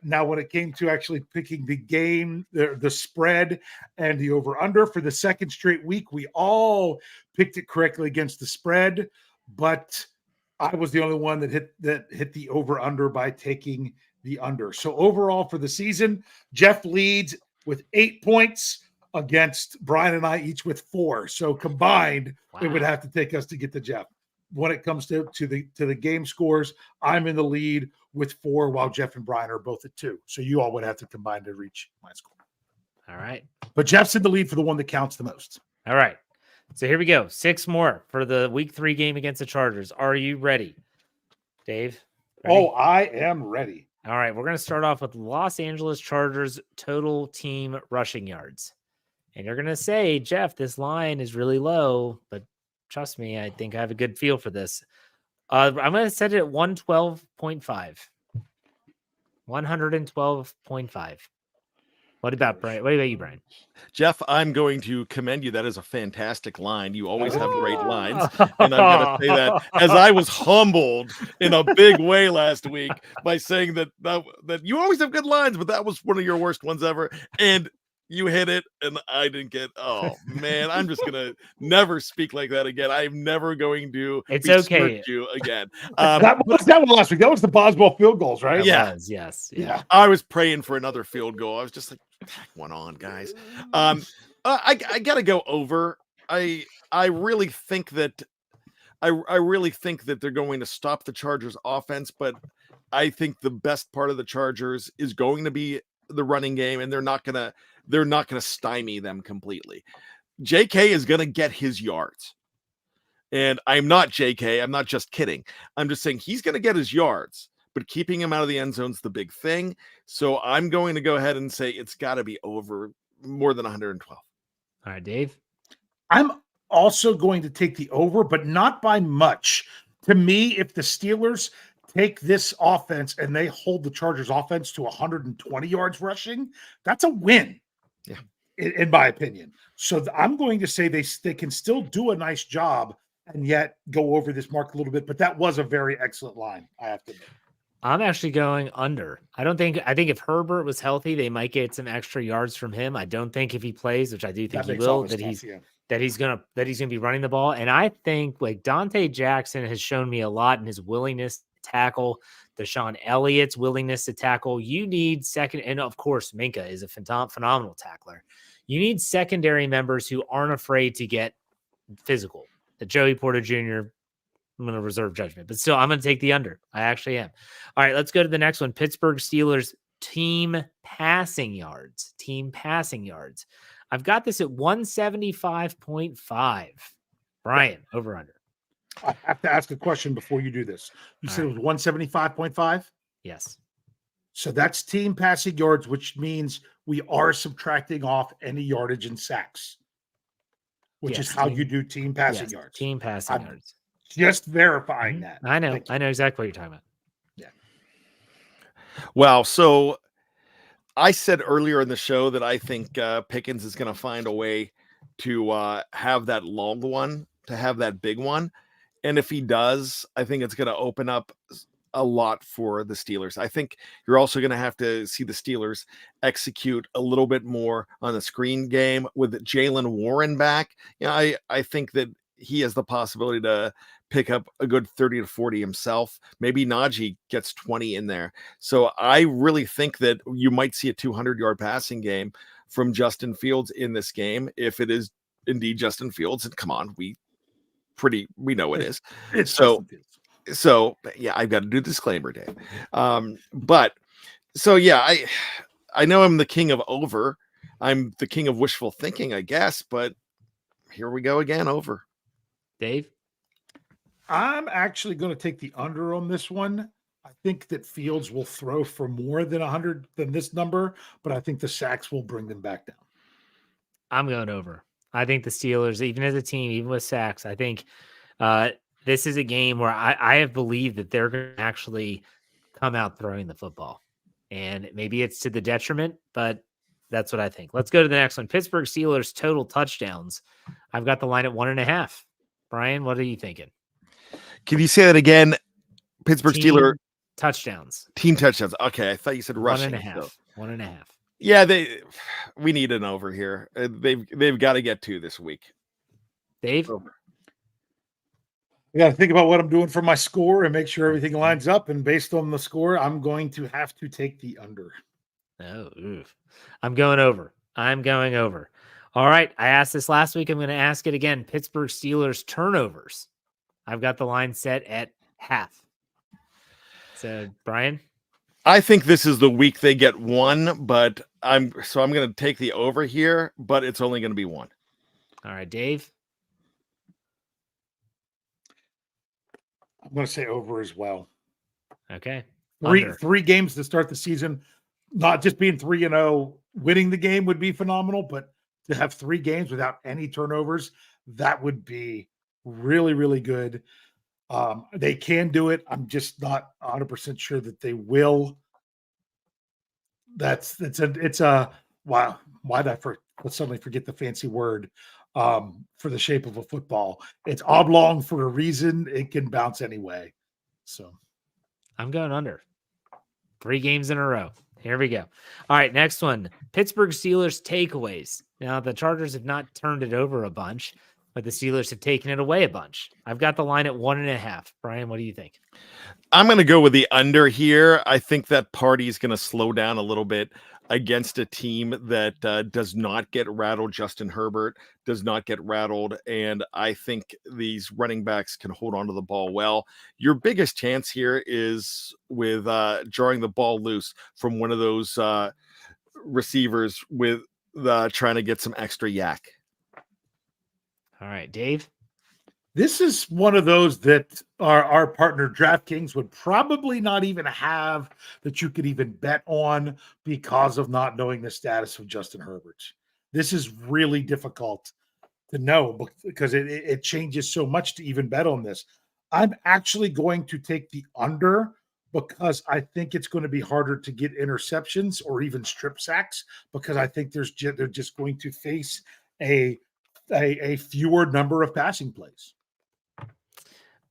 Now, when it came to actually picking the game, the spread and the over-under for the second straight week, we all picked it correctly against the spread, but I was the only one that hit the over-under by taking the under. So overall for the season, Jeff leads with 8 points against Bryan and I each with 4. So combined, it would have to take us to get to Jeff. When it comes to the game scores, I'm in the lead with 4, while Jeff and Bryan are both at 2. So you all would have to combine to reach my score. All right. But Jeff's in the lead for the one that counts the most. All right. So here we go. 6 more for the week 3 game against the Chargers. Are you ready, Dave? Ready? Oh, I am ready. All right. We're going to start off with Los Angeles Chargers total team rushing yards. And you're going to say, Jeff, this line is really low, but trust me, I think I have a good feel for this. I'm going to set it at 112.5. 112.5. What about Bryan? What about you, Bryan? Jeff, I'm going to commend you. That is a fantastic line. You always have great lines. And I'm going to say that as I was humbled in a big way last week by saying that you always have good lines, but that was one of your worst ones ever. And you hit it, and I didn't get. Oh man, I'm just gonna never speak like that again. I'm never going to. It's okay. You again. That was last week. That was the Boswell field goals, right? Yeah. Yes. Yeah. I was praying for another field goal. I was just like, tack one on, guys. I gotta go over. I really think that they're going to stop the Chargers offense, but I think the best part of the Chargers is going to be the running game, and they're not gonna stymie them completely. JK is gonna get his yards, and I'm not JK. I'm not just kidding. I'm just saying he's gonna get his yards, but keeping him out of the end zone is the big thing. So I'm going to go ahead and say it's got to be over more than 112. All right, Dave. I'm also going to take the over, but not by much. To me, if the Steelers take this offense and they hold the Chargers offense to 120 yards rushing, that's a win. Yeah. in my opinion. So I'm going to say they can still do a nice job and yet go over this mark a little bit. But that was a very excellent line, I have to admit. I'm actually going under. I think if Herbert was healthy, they might get some extra yards from him. I don't think if he plays, which I do think he will, that he's gonna be running the ball. And I think like Dante Jackson has shown me a lot in his willingness to tackle. Deshaun Elliott's willingness to tackle. You need second, and of course, Minka is a phenomenal tackler. You need secondary members who aren't afraid to get physical. Joey Porter Jr., I'm going to reserve judgment, but still, I'm going to take the under. I actually am. All right, let's go to the next one. Pittsburgh Steelers team passing yards. I've got this at 175.5. Bryan, over under. I have to ask a question before you do this. You said it was 175.5? Yes. So that's team passing yards, which means we are subtracting off any yardage and sacks, which is how you do team passing yards. Team passing yards. Just verifying that. I know exactly what you're talking about. Yeah. Well, so I said earlier in the show that I think Pickens is going to find a way to have that long one, to have that big one. And if he does, I think it's going to open up a lot for the Steelers. I think you're also going to have to see the Steelers execute a little bit more on the screen game with Jaylen Warren back. I think that he has the possibility to pick up a good 30 to 40 himself. Maybe Najee gets 20 in there. So I really think that you might see a 200-yard passing game from Justin Fields in this game. If it is indeed Justin Fields, and come on, we know it is. So yeah, I've got to do disclaimer, Dave. But so yeah, I know I'm the king of over. I'm the king of wishful thinking, I guess, but here we go again, over. Dave? I'm actually going to take the under on this one. I think that Fields will throw for more than 100 than this number, but I think the sacks will bring them back down. I'm going over. I think the Steelers, even as a team, even with sacks, I think this is a game where I have believed that they're going to actually come out throwing the football. And maybe it's to the detriment, but that's what I think. Let's go to the next one. Pittsburgh Steelers total touchdowns. I've got the line at 1.5. Bryan, what are you thinking? Can you say that again? Pittsburgh Steelers touchdowns. Team touchdowns. Okay, I thought you said rushing. 1.5. So. 1.5. Yeah, we need an over here. They've got to get 2 this week. Dave? Over. I got to think about what I'm doing for my score and make sure everything lines up. And based on the score, I'm going to have to take the under. Oh, oof. I'm going over. All right. I asked this last week. I'm going to ask it again. Pittsburgh Steelers turnovers. I've got the line set at half. So, Bryan? I think this is the week they get 1, but I'm going to take the over here, but it's only going to be 1. All right, Dave? I'm going to say over as well. Okay. Three games to start the season, not just being 3-0, winning the game would be phenomenal, but to have 3 games without any turnovers, that would be really, really good. They can do it. I'm just not 100% sure that they will. It's a wow. Why did I suddenly forget the fancy word for the shape of a football? It's oblong for a reason. It can bounce anyway. So I'm going under. 3 games in a row. Here we go. All right, next one. Pittsburgh Steelers takeaways. Now, the Chargers have not turned it over a bunch, but the Steelers have taken it away a bunch. I've got the line at 1.5. Bryan, what do you think? I'm going to go with the under here. I think that party is going to slow down a little bit against a team that does not get rattled. Justin Herbert does not get rattled. And I think these running backs can hold on to the ball well. Your biggest chance here is with drawing the ball loose from one of those receivers with trying to get some extra yak. All right, Dave. This is one of those that our partner DraftKings would probably not even have that you could even bet on because of not knowing the status of Justin Herbert. This is really difficult to know because it changes so much to even bet on this. I'm actually going to take the under because I think it's going to be harder to get interceptions or even strip sacks because I think they're just going to face a fewer number of passing plays.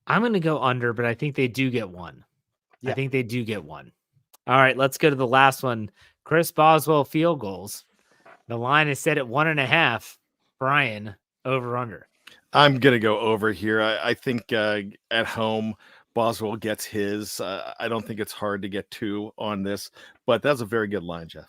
I'm going to go under, but I think they do get one. Yeah. I think they do get one. All right, let's go to the last one. Chris Boswell field goals. The line is set at 1.5. Bryan, over under. I'm going to go over here. I think at home, Boswell gets his. I don't think it's hard to get 2 on this, but that's a very good line, Jeff.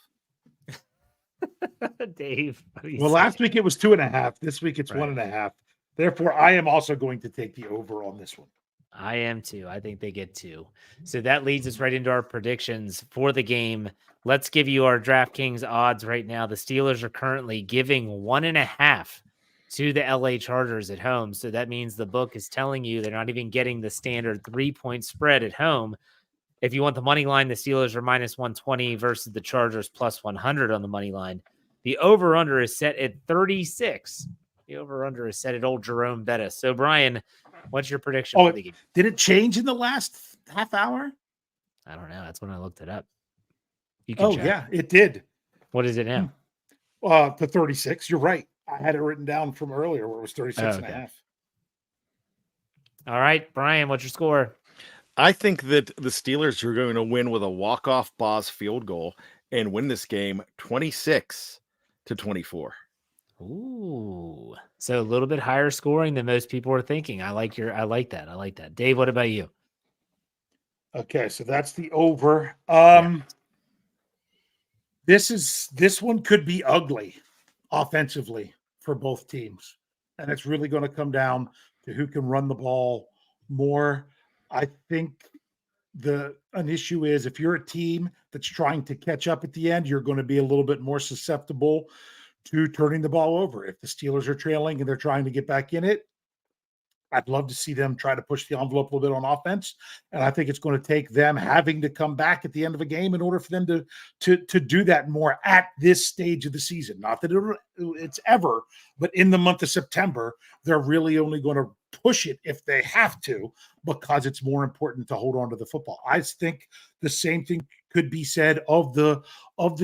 Dave. Well, last week it was 2.5. This week it's 1.5. Therefore, I am also going to take the over on this one. I am too. I think they get 2. So that leads us right into our predictions for the game. Let's give you our DraftKings odds right now. The Steelers are currently giving 1.5 to the LA Chargers at home. So that means the book is telling you they're not even getting the standard 3-point spread at home. If you want the money line, the Steelers are minus 120 versus the Chargers plus 100 on the money line. The over-under is set at 36. The over-under is set at old Jerome Bettis. So, Bryan, what's your prediction for the game? Did it change in the last half hour? I don't know. That's when I looked it up. You can check. Yeah, it did. What is it now? To 36. You're right. I had it written down from earlier where it was 36 and a half. All right, Bryan, what's your score? I think that the Steelers are going to win with a walk-off Boz field goal and win this game 26-24. Ooh, so a little bit higher scoring than most people are thinking. I like that. Dave, what about you? Okay, so that's the over. This one could be ugly offensively for both teams. And it's really going to come down to who can run the ball more. I think an issue is if you're a team that's trying to catch up at the end, you're going to be a little bit more susceptible to turning the ball over. If the Steelers are trailing and they're trying to get back in it, I'd love to see them try to push the envelope a little bit on offense. And I think it's going to take them having to come back at the end of a game in order for them to do that more at this stage of the season. Not that it's ever, but in the month of September, they're really only going to push it if they have to, because it's more important to hold on to the football. I think the same thing could be said of the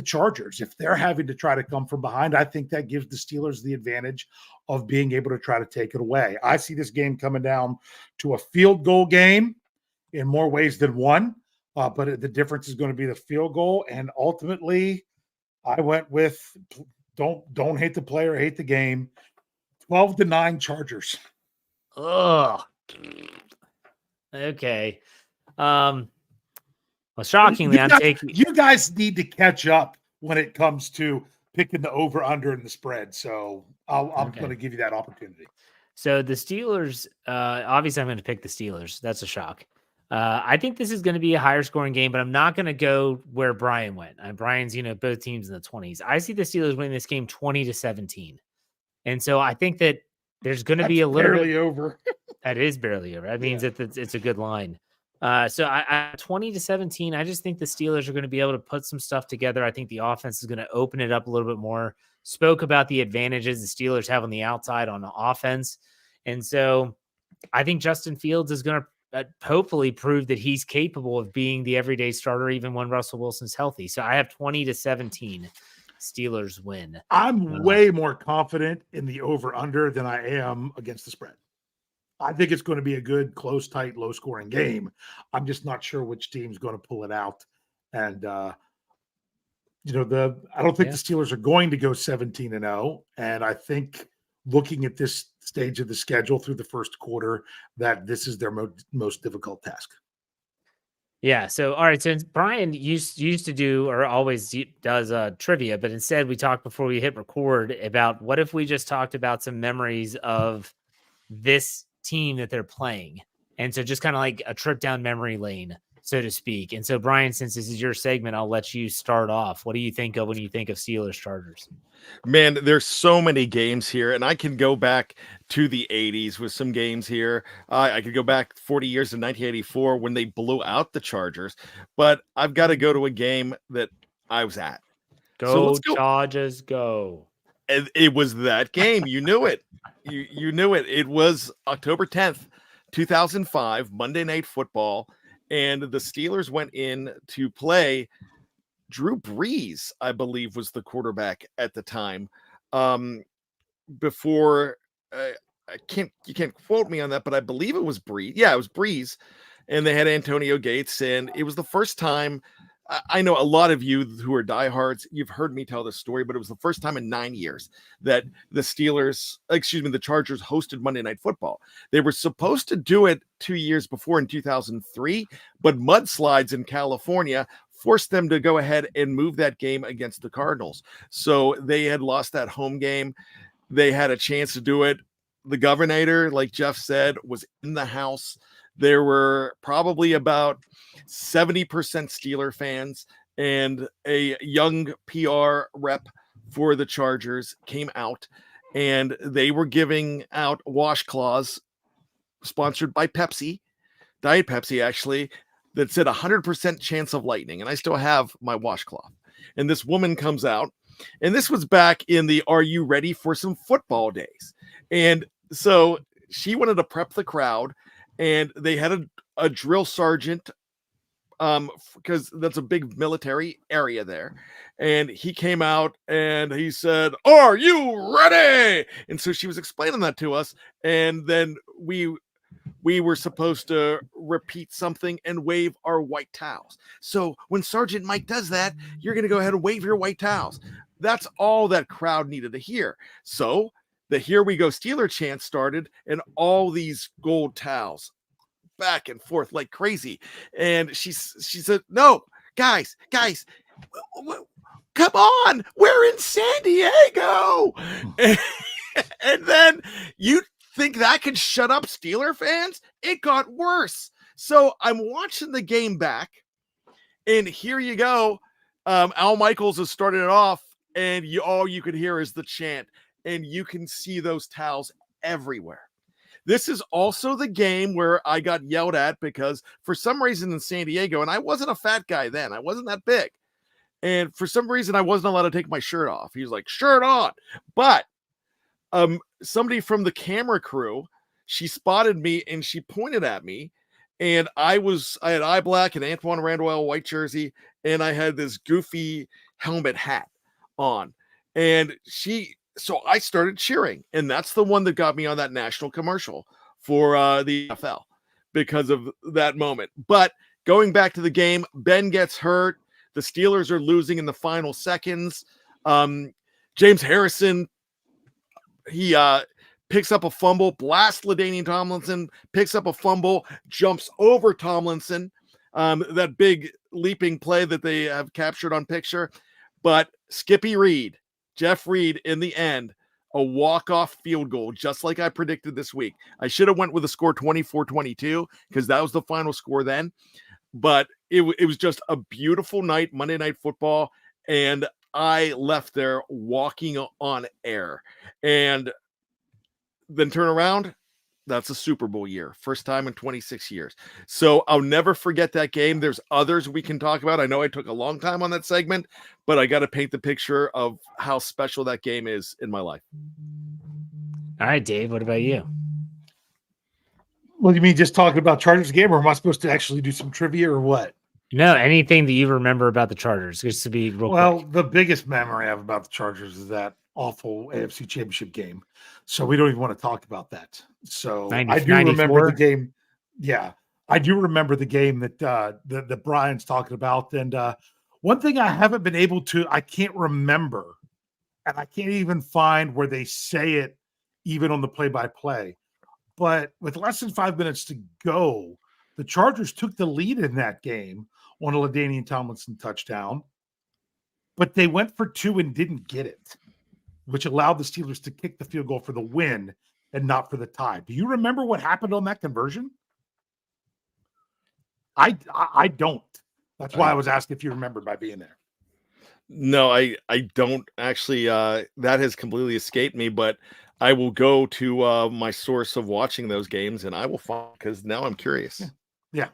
Chargers. If they're having to try to come from behind, I think that gives the Steelers the advantage of being able to try to take it away. I see this game coming down to a field goal game in more ways than one, but the difference is going to be the field goal. And ultimately, I went with don't hate the player, hate the game. 12-9 Chargers. Ugh. Okay. Well, shockingly, you guys need to catch up when it comes to picking the over, under, and the spread. So I'm going to give you that opportunity. So the Steelers, obviously I'm going to pick the Steelers. That's a shock. I think this is going to be a higher scoring game, but I'm not going to go where Bryan went. Bryan's, both teams in the 20s. I see the Steelers winning this game 20-17. And so I think that there's going to be a little barely over. That is barely over. That means that it's a good line. So I 20-17, I just think the Steelers are going to be able to put some stuff together. I think the offense is going to open it up a little bit more. Spoke about the advantages the Steelers have on the outside on the offense. And so I think Justin Fields is going to hopefully prove that he's capable of being the everyday starter, even when Russell Wilson's healthy. So I have 20-17 Steelers win. I'm way more confident in the over under than I am against the spread. I think it's going to be a good, close, tight, low scoring game. I'm just not sure which team's going to pull it out. And, I don't think the Steelers are going to go 17-0. And I think looking at this stage of the schedule through the first quarter, that this is their most difficult task. Yeah. So, all right. So Bryan used to do, or always does trivia, but instead we talked before we hit record about what if we just talked about some memories of this team that they're playing. And so just kind of like a trip down memory lane, so to speak. And so Bryan, since this is your segment, I'll let you start off. What do you think of when you think of Steelers Chargers? Man, there's so many games here, and I can go back to the 80s with some games here. I could go back 40 years to 1984 when they blew out the Chargers, but I've got to go to a game that I was at. Go Chargers, go. And it was that game. You knew it. You knew it. It was October 10th, 2005, Monday Night Football. and the Steelers went in to play Drew Brees, I believe, was the quarterback at the time. Before you can't quote me on that, but I believe it was Brees. Yeah, it was Brees, and they had Antonio Gates, and it was the first time. I know a lot of you who are diehards, you've heard me tell this story, but it was the first time in 9 years that the Chargers hosted Monday Night Football. They were supposed to do it 2 years before in 2003, but mudslides in California forced them to go ahead and move that game against the Cardinals. So they had lost that home game. They had a chance to do it. The governor, like Jeff said, was in the house. There were probably about 70% Steeler fans, and a young PR rep for the Chargers came out, and they were giving out washcloths sponsored by Pepsi, Diet Pepsi, actually, that said 100% chance of lightning. And I still have my washcloth. And this woman comes out, and this was back in the "Are you ready for some football" days. And so she wanted to prep the crowd, and they had a drill sergeant, because that's a big military area there. And he came out and he said, "Are you ready?" And so she was explaining that to us. And then we were supposed to repeat something and wave our white towels. So when Sergeant Mike does that, you're going to go ahead and wave your white towels. That's all that crowd needed to hear. So the "Here We Go Steeler" chant started, and all these gold towels back and forth like crazy. And she said, "No, guys, come on, we're in San Diego." And then you think that could shut up Steeler fans? It got worse. So I'm watching the game back, and here you go. Al Michaels has started it off, and all you could hear is the chant, and you can see those towels everywhere. This is also the game where I got yelled at because for some reason in San Diego, and I wasn't a fat guy then, I wasn't that big, and for some reason I wasn't allowed to take my shirt off. He was like, "Shirt on." But somebody from the camera crew, she spotted me and she pointed at me, and I had eye black and Antoine Randall white jersey, and I had this goofy helmet hat on, and so I started cheering, and that's the one that got me on that national commercial for the NFL because of that moment. But going back to the game, Ben gets hurt. The Steelers are losing in the final seconds. James Harrison, he picks up a fumble, blasts LaDainian Tomlinson, picks up a fumble, jumps over Tomlinson, that big leaping play that they have captured on picture. But Skippy Reed, Jeff Reed, in the end, a walk-off field goal, just like I predicted this week. I should have went with a score 24-22 because that was the final score then. But it was just a beautiful night, Monday Night Football, and I left there walking on air. And then turn around, that's a Super Bowl year. First time in 26 years. So I'll never forget that game. There's others we can talk about. I know I took a long time on that segment, but I got to paint the picture of how special that game is in my life. All right, Dave, what about you? Well, you mean just talking about Chargers game, or am I supposed to actually do some trivia or what? No, anything that you remember about the Chargers, just to be real quick. The biggest memory I have about the Chargers is that awful AFC Championship game. So we don't even want to talk about that. So 90, I do 94? remember the game. Yeah, I do remember the game that Bryan's talking about. And one thing I haven't been able to, I can't remember, and I can't even find where they say it even on the play-by-play. But with less than 5 minutes to go, the Chargers took the lead in that game on a LaDainian Tomlinson touchdown, but they went for two and didn't get it, which allowed the Steelers to kick the field goal for the win and not for the tie. Do you remember what happened on that conversion? I don't. That's why I was asking if you remembered by being there. No, I don't actually. That has completely escaped me, but I will go to my source of watching those games, and I will find, because now I'm curious. Yeah.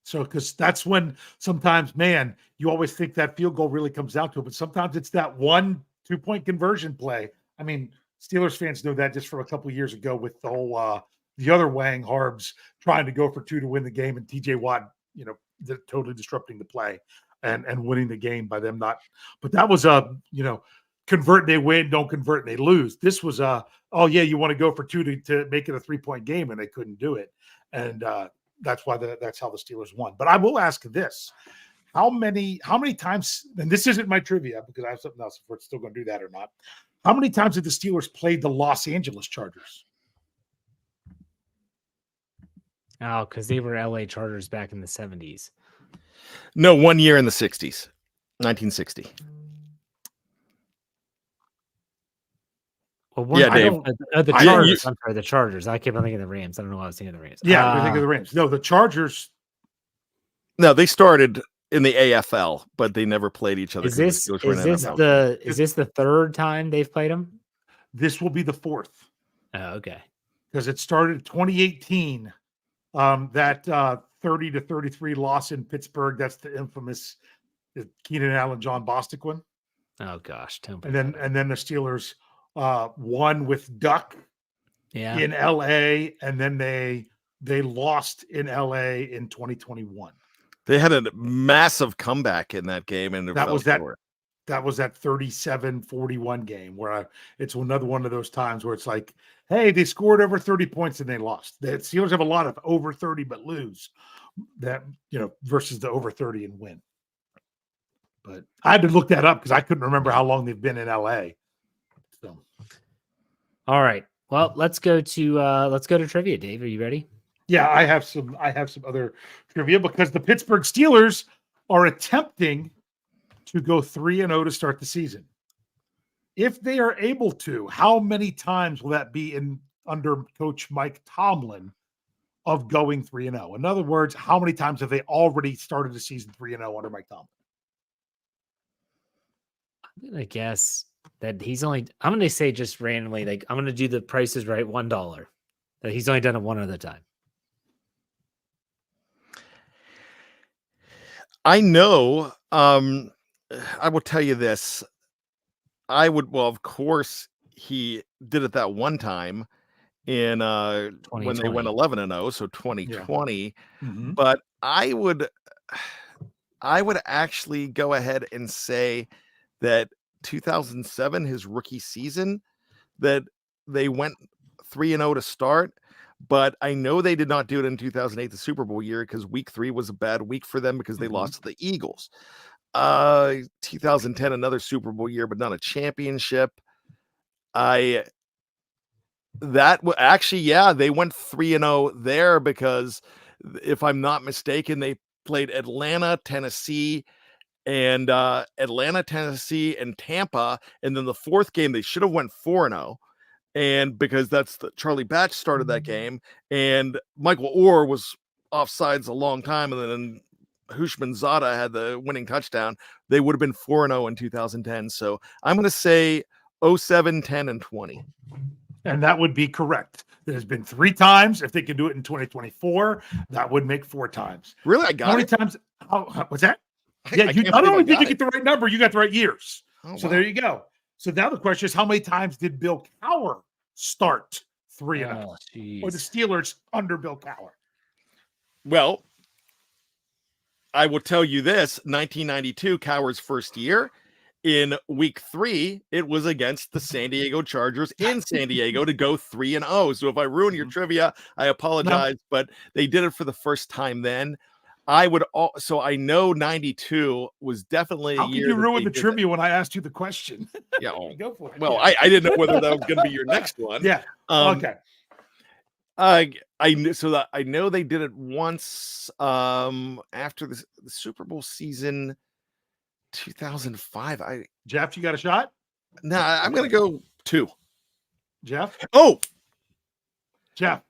So, because that's when sometimes, man, you always think that field goal really comes down to it, but sometimes it's that 1-2-point conversion play. I mean, Steelers fans know that just from a couple of years ago with the whole the other Wang Harbs trying to go for two to win the game, and TJ Watt totally disrupting the play and winning the game by them not. But that was a, convert and they win, don't convert and they lose. This was oh yeah, you want to go for two to make it a 3-point game, and they couldn't do it. And that's how the Steelers won. But I will ask this. How many times, and this isn't my trivia because I have something else if we're still going to do that or not. How many times did the Steelers play the Los Angeles Chargers? Oh, because they were LA Chargers back in the 70s. No, 1 year in the 60s, 1960. Well, yeah, Dave. The Chargers. I'm sorry, the Chargers. I keep on thinking of the Rams. I don't know why I was thinking of the Rams. Yeah, you're thinking of the Rams. No, the Chargers. No, they started in the AFL, but they never played each other. Is this the third time they've played them? This will be the fourth. Oh, okay. Because it started in 2018. That 30-33 loss in Pittsburgh. That's the infamous Keenan Allen, John Bostic one. Oh gosh, and then the Steelers won with Duck in LA, and then they lost in LA in 2021. They had a massive comeback in that game, and that was that 37-41 game where it's another one of those times where it's like, hey, they scored over 30 points and they lost. The Steelers have a lot of over 30 but lose, that versus the over 30 and win. But I had to look that up because I couldn't remember how long they've been in LA. So, all right. Well, let's go to trivia. Dave, are you ready? Yeah, I have some other trivia because the Pittsburgh Steelers are attempting to go 3-0 to start the season. If they are able to, how many times will that be under Coach Mike Tomlin of going 3-0? In other words, how many times have they already started the season 3-0 under Mike Tomlin? I'm gonna guess that I'm gonna say just randomly, like I'm gonna do the Price is Right $1. That he's only done it one other time. I know. I will tell you this. Of course, he did it that one time in when they went 11-0, so 2020. Yeah. Mm-hmm. But I would actually go ahead and say that 2007, his rookie season, that they went 3-0 to start. But I know they did not do it in 2008, the Super Bowl year, because week 3 was a bad week for them because they lost to the Eagles. 2010, another Super Bowl year, but not a championship. They went 3-0 there because if I'm not mistaken, they played Atlanta, Tennessee, and Tampa. And then the fourth game, they should have went 4-0. And because Charlie Batch started that game, and Michael Orr was offsides a long time, and then Hushman Zada had the winning touchdown, they would have been 4-0 in 2010. So I'm going to say 07, 10, and 20. And that would be correct. There's been 3 times. If they could do it in 2024, that would make 4 times. Really? I got How it? many times? What's that? Yeah, not only did you get the right number, you got the right years. Oh, so wow. there you go. So now the question is, how many times did Bill Cowher start 3-0? Or the Steelers under Bill Cowher? Well, I will tell you this, 1992, Cowher's first year, in week 3, it was against the San Diego Chargers in San Diego to go 3-0. So if I ruin your trivia, I apologize, but they did it for the first time then. So I know 92 was definitely How could you ruin the trivia when I asked you the question? Yeah, go for it. Well, I didn't know whether that was going to be your next one. Yeah. Okay. I know they did it once after the Super Bowl season 2005. Jeff, you got a shot? Nah, I'm going to go 2. Jeff? Oh, Jeff.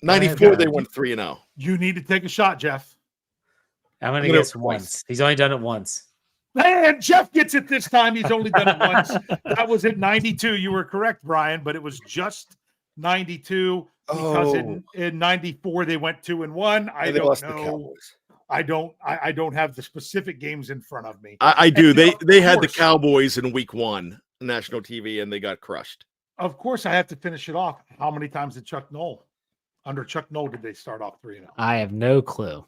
94, they went 3-0. You need to take a shot, Jeff. I'm going to guess once. He's only done it once. Man, Jeff gets it this time. He's only done it once. That was at 92. You were correct, Brian, but it was just 92 because in 94 they went 2-1. I don't know. I don't have the specific games in front of me. I do. They had the Cowboys in week 1 national TV and they got crushed. Of course, I have to finish it off. How many times did under Chuck Noll did they start off 3-0? I have no clue.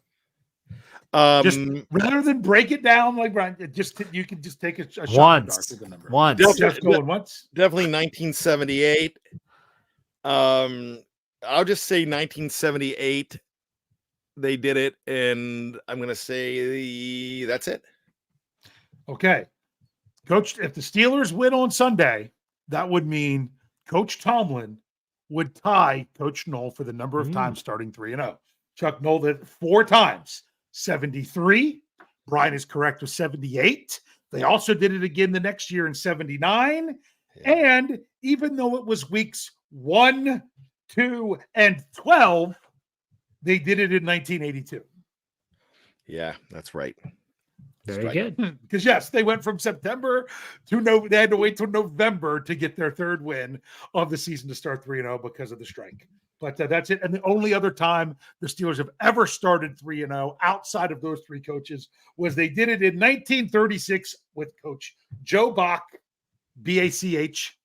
Just rather than break it down like Bryan, you can just take a shot in the dark with the number. Once. Just going once. Definitely 1978. I'll just say 1978. They did it, and I'm going to say that's it. Okay. Coach, if the Steelers win on Sunday, that would mean Coach Tomlin would tie Coach Knoll for the number of times starting 3-0. Chuck Knoll did it 4 times, 73. Bryan is correct with 78. They also did it again the next year in 79. Yeah. And even though it was weeks 1, 2, and 12, they did it in 1982. Yeah, that's right. Very good. Because yes, they went from September to they had to wait till November to get their 3rd win of the season to start 3-0 because of the strike. But that's it. And the only other time the Steelers have ever started 3-0 outside of those 3 coaches was they did it in 1936 with Coach Joe Bach, B-A-C-H.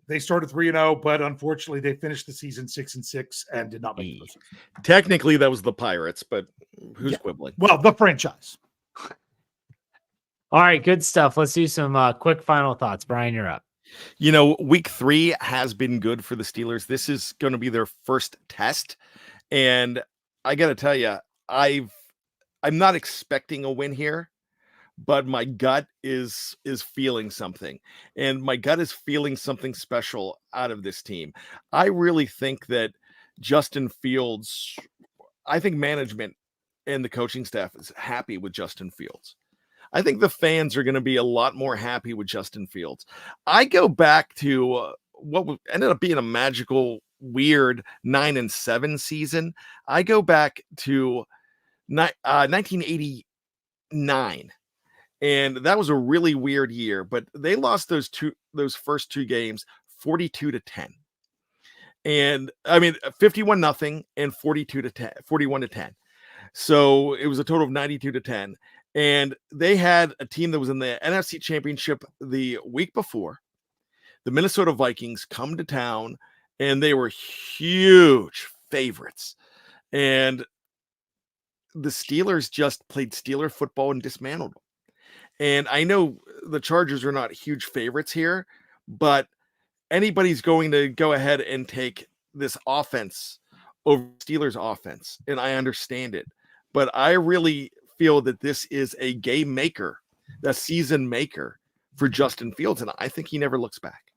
They started 3-0, but unfortunately they finished the season 6-6 and did not make the postseason. Technically that was the Pirates, but who's quibbling? Well, the franchise. All right, good stuff. Let's do some quick final thoughts. Bryan, you're up. You know, week 3 has been good for the Steelers. This is going to be their first test. And I got to tell you, I'm not expecting a win here, but my gut is feeling something. And my gut is feeling something special out of this team. I really think that Justin Fields, I think management and the coaching staff is happy with Justin Fields. I think the fans are going to be a lot more happy with Justin Fields. I go back to what ended up being a magical, weird 9-7 season. I go back to 1989, and that was a really weird year. But they lost those first 2 games 42-10, and I mean 51-0 and 41-10. So it was a total of 92-10. And they had a team that was in the NFC Championship the week before. The Minnesota Vikings come to town, and they were huge favorites. And the Steelers just played Steeler football and dismantled them. And I know the Chargers are not huge favorites here, but anybody's going to go ahead and take this offense over Steelers offense. And I understand it. But I really feel that this is a game maker, a season maker for Justin Fields, and I think he never looks back.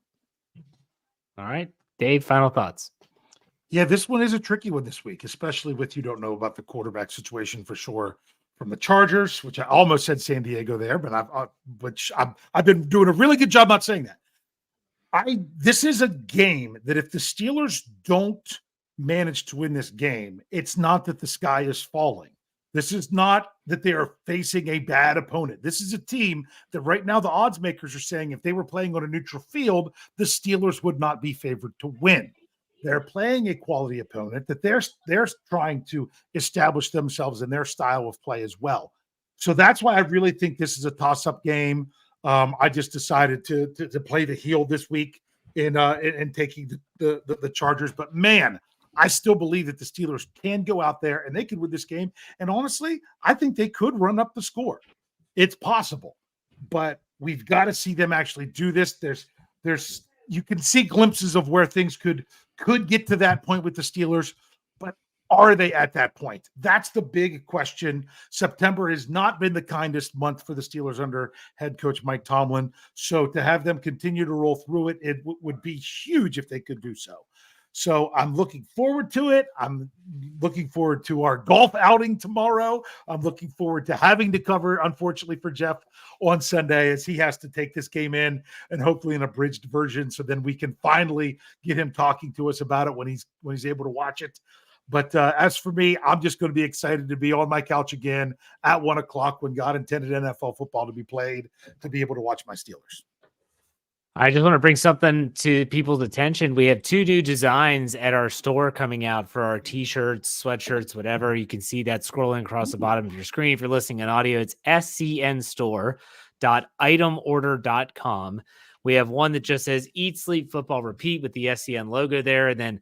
All right, Dave, final thoughts. Yeah, this one is a tricky one this week, especially with you don't know about the quarterback situation for sure from the Chargers, which I almost said San Diego there, but I've been doing a really good job not saying that. This is a game that if the Steelers don't manage to win this game, it's not that the sky is falling. This is not that they are facing a bad opponent. This is a team that right now the odds makers are saying if they were playing on a neutral field, the Steelers would not be favored to win. They're playing a quality opponent that they're trying to establish themselves in their style of play as well. So that's why I really think this is a toss-up game. I just decided to play the heel this week in taking the Chargers. But man, I still believe that the Steelers can go out there and they could win this game. And honestly, I think they could run up the score. It's possible, but we've got to see them actually do this. There's you can see glimpses of where things could get to that point with the Steelers, but are they at that point? That's the big question. September has not been the kindest month for the Steelers under head coach Mike Tomlin. So to have them continue to roll through it, would be huge if they could do so. So I'm looking forward to it. I'm looking forward to our golf outing tomorrow. I'm looking forward to having to cover, unfortunately for Jeff, on Sunday as he has to take this game in and hopefully an abridged version. So then we can finally get him talking to us about it when he's able to watch it. But as for me, I'm just going to be excited to be on my couch again at 1:00 when God intended NFL football to be played, to be able to watch my Steelers. I just want to bring something to people's attention. We have 2 new designs at our store coming out for our t-shirts, sweatshirts, whatever. You can see that scrolling across the bottom of your screen. If you're listening in audio, it's scnstore.itemorder.com. We have one that just says Eat, Sleep, Football, Repeat with the SCN logo there. And then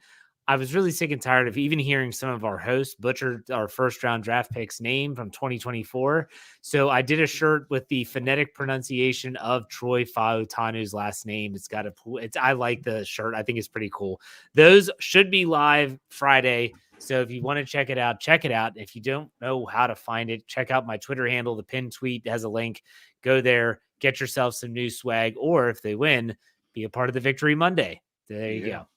I was really sick and tired of even hearing some of our hosts butcher our first round draft picks name from 2024. So I did a shirt with the phonetic pronunciation of Troy Fautanu's last name. I like the shirt. I think it's pretty cool. Those should be live Friday. So if you want to check it out, check it out. If you don't know how to find it, check out my Twitter handle. The pinned tweet has a link. Go there, get yourself some new swag, or if they win, be a part of the Victory Monday. There you go.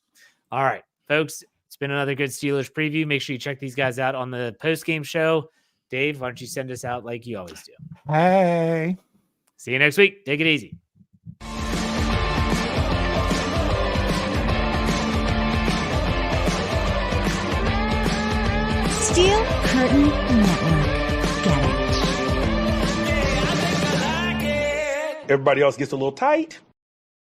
All right, folks, it's been another good Steelers preview. Make sure you check these guys out on the post-game show. Dave, why don't you send us out like you always do? Hey. See you next week. Take it easy. Steel Curtain Network. Get it. Everybody else gets a little tight.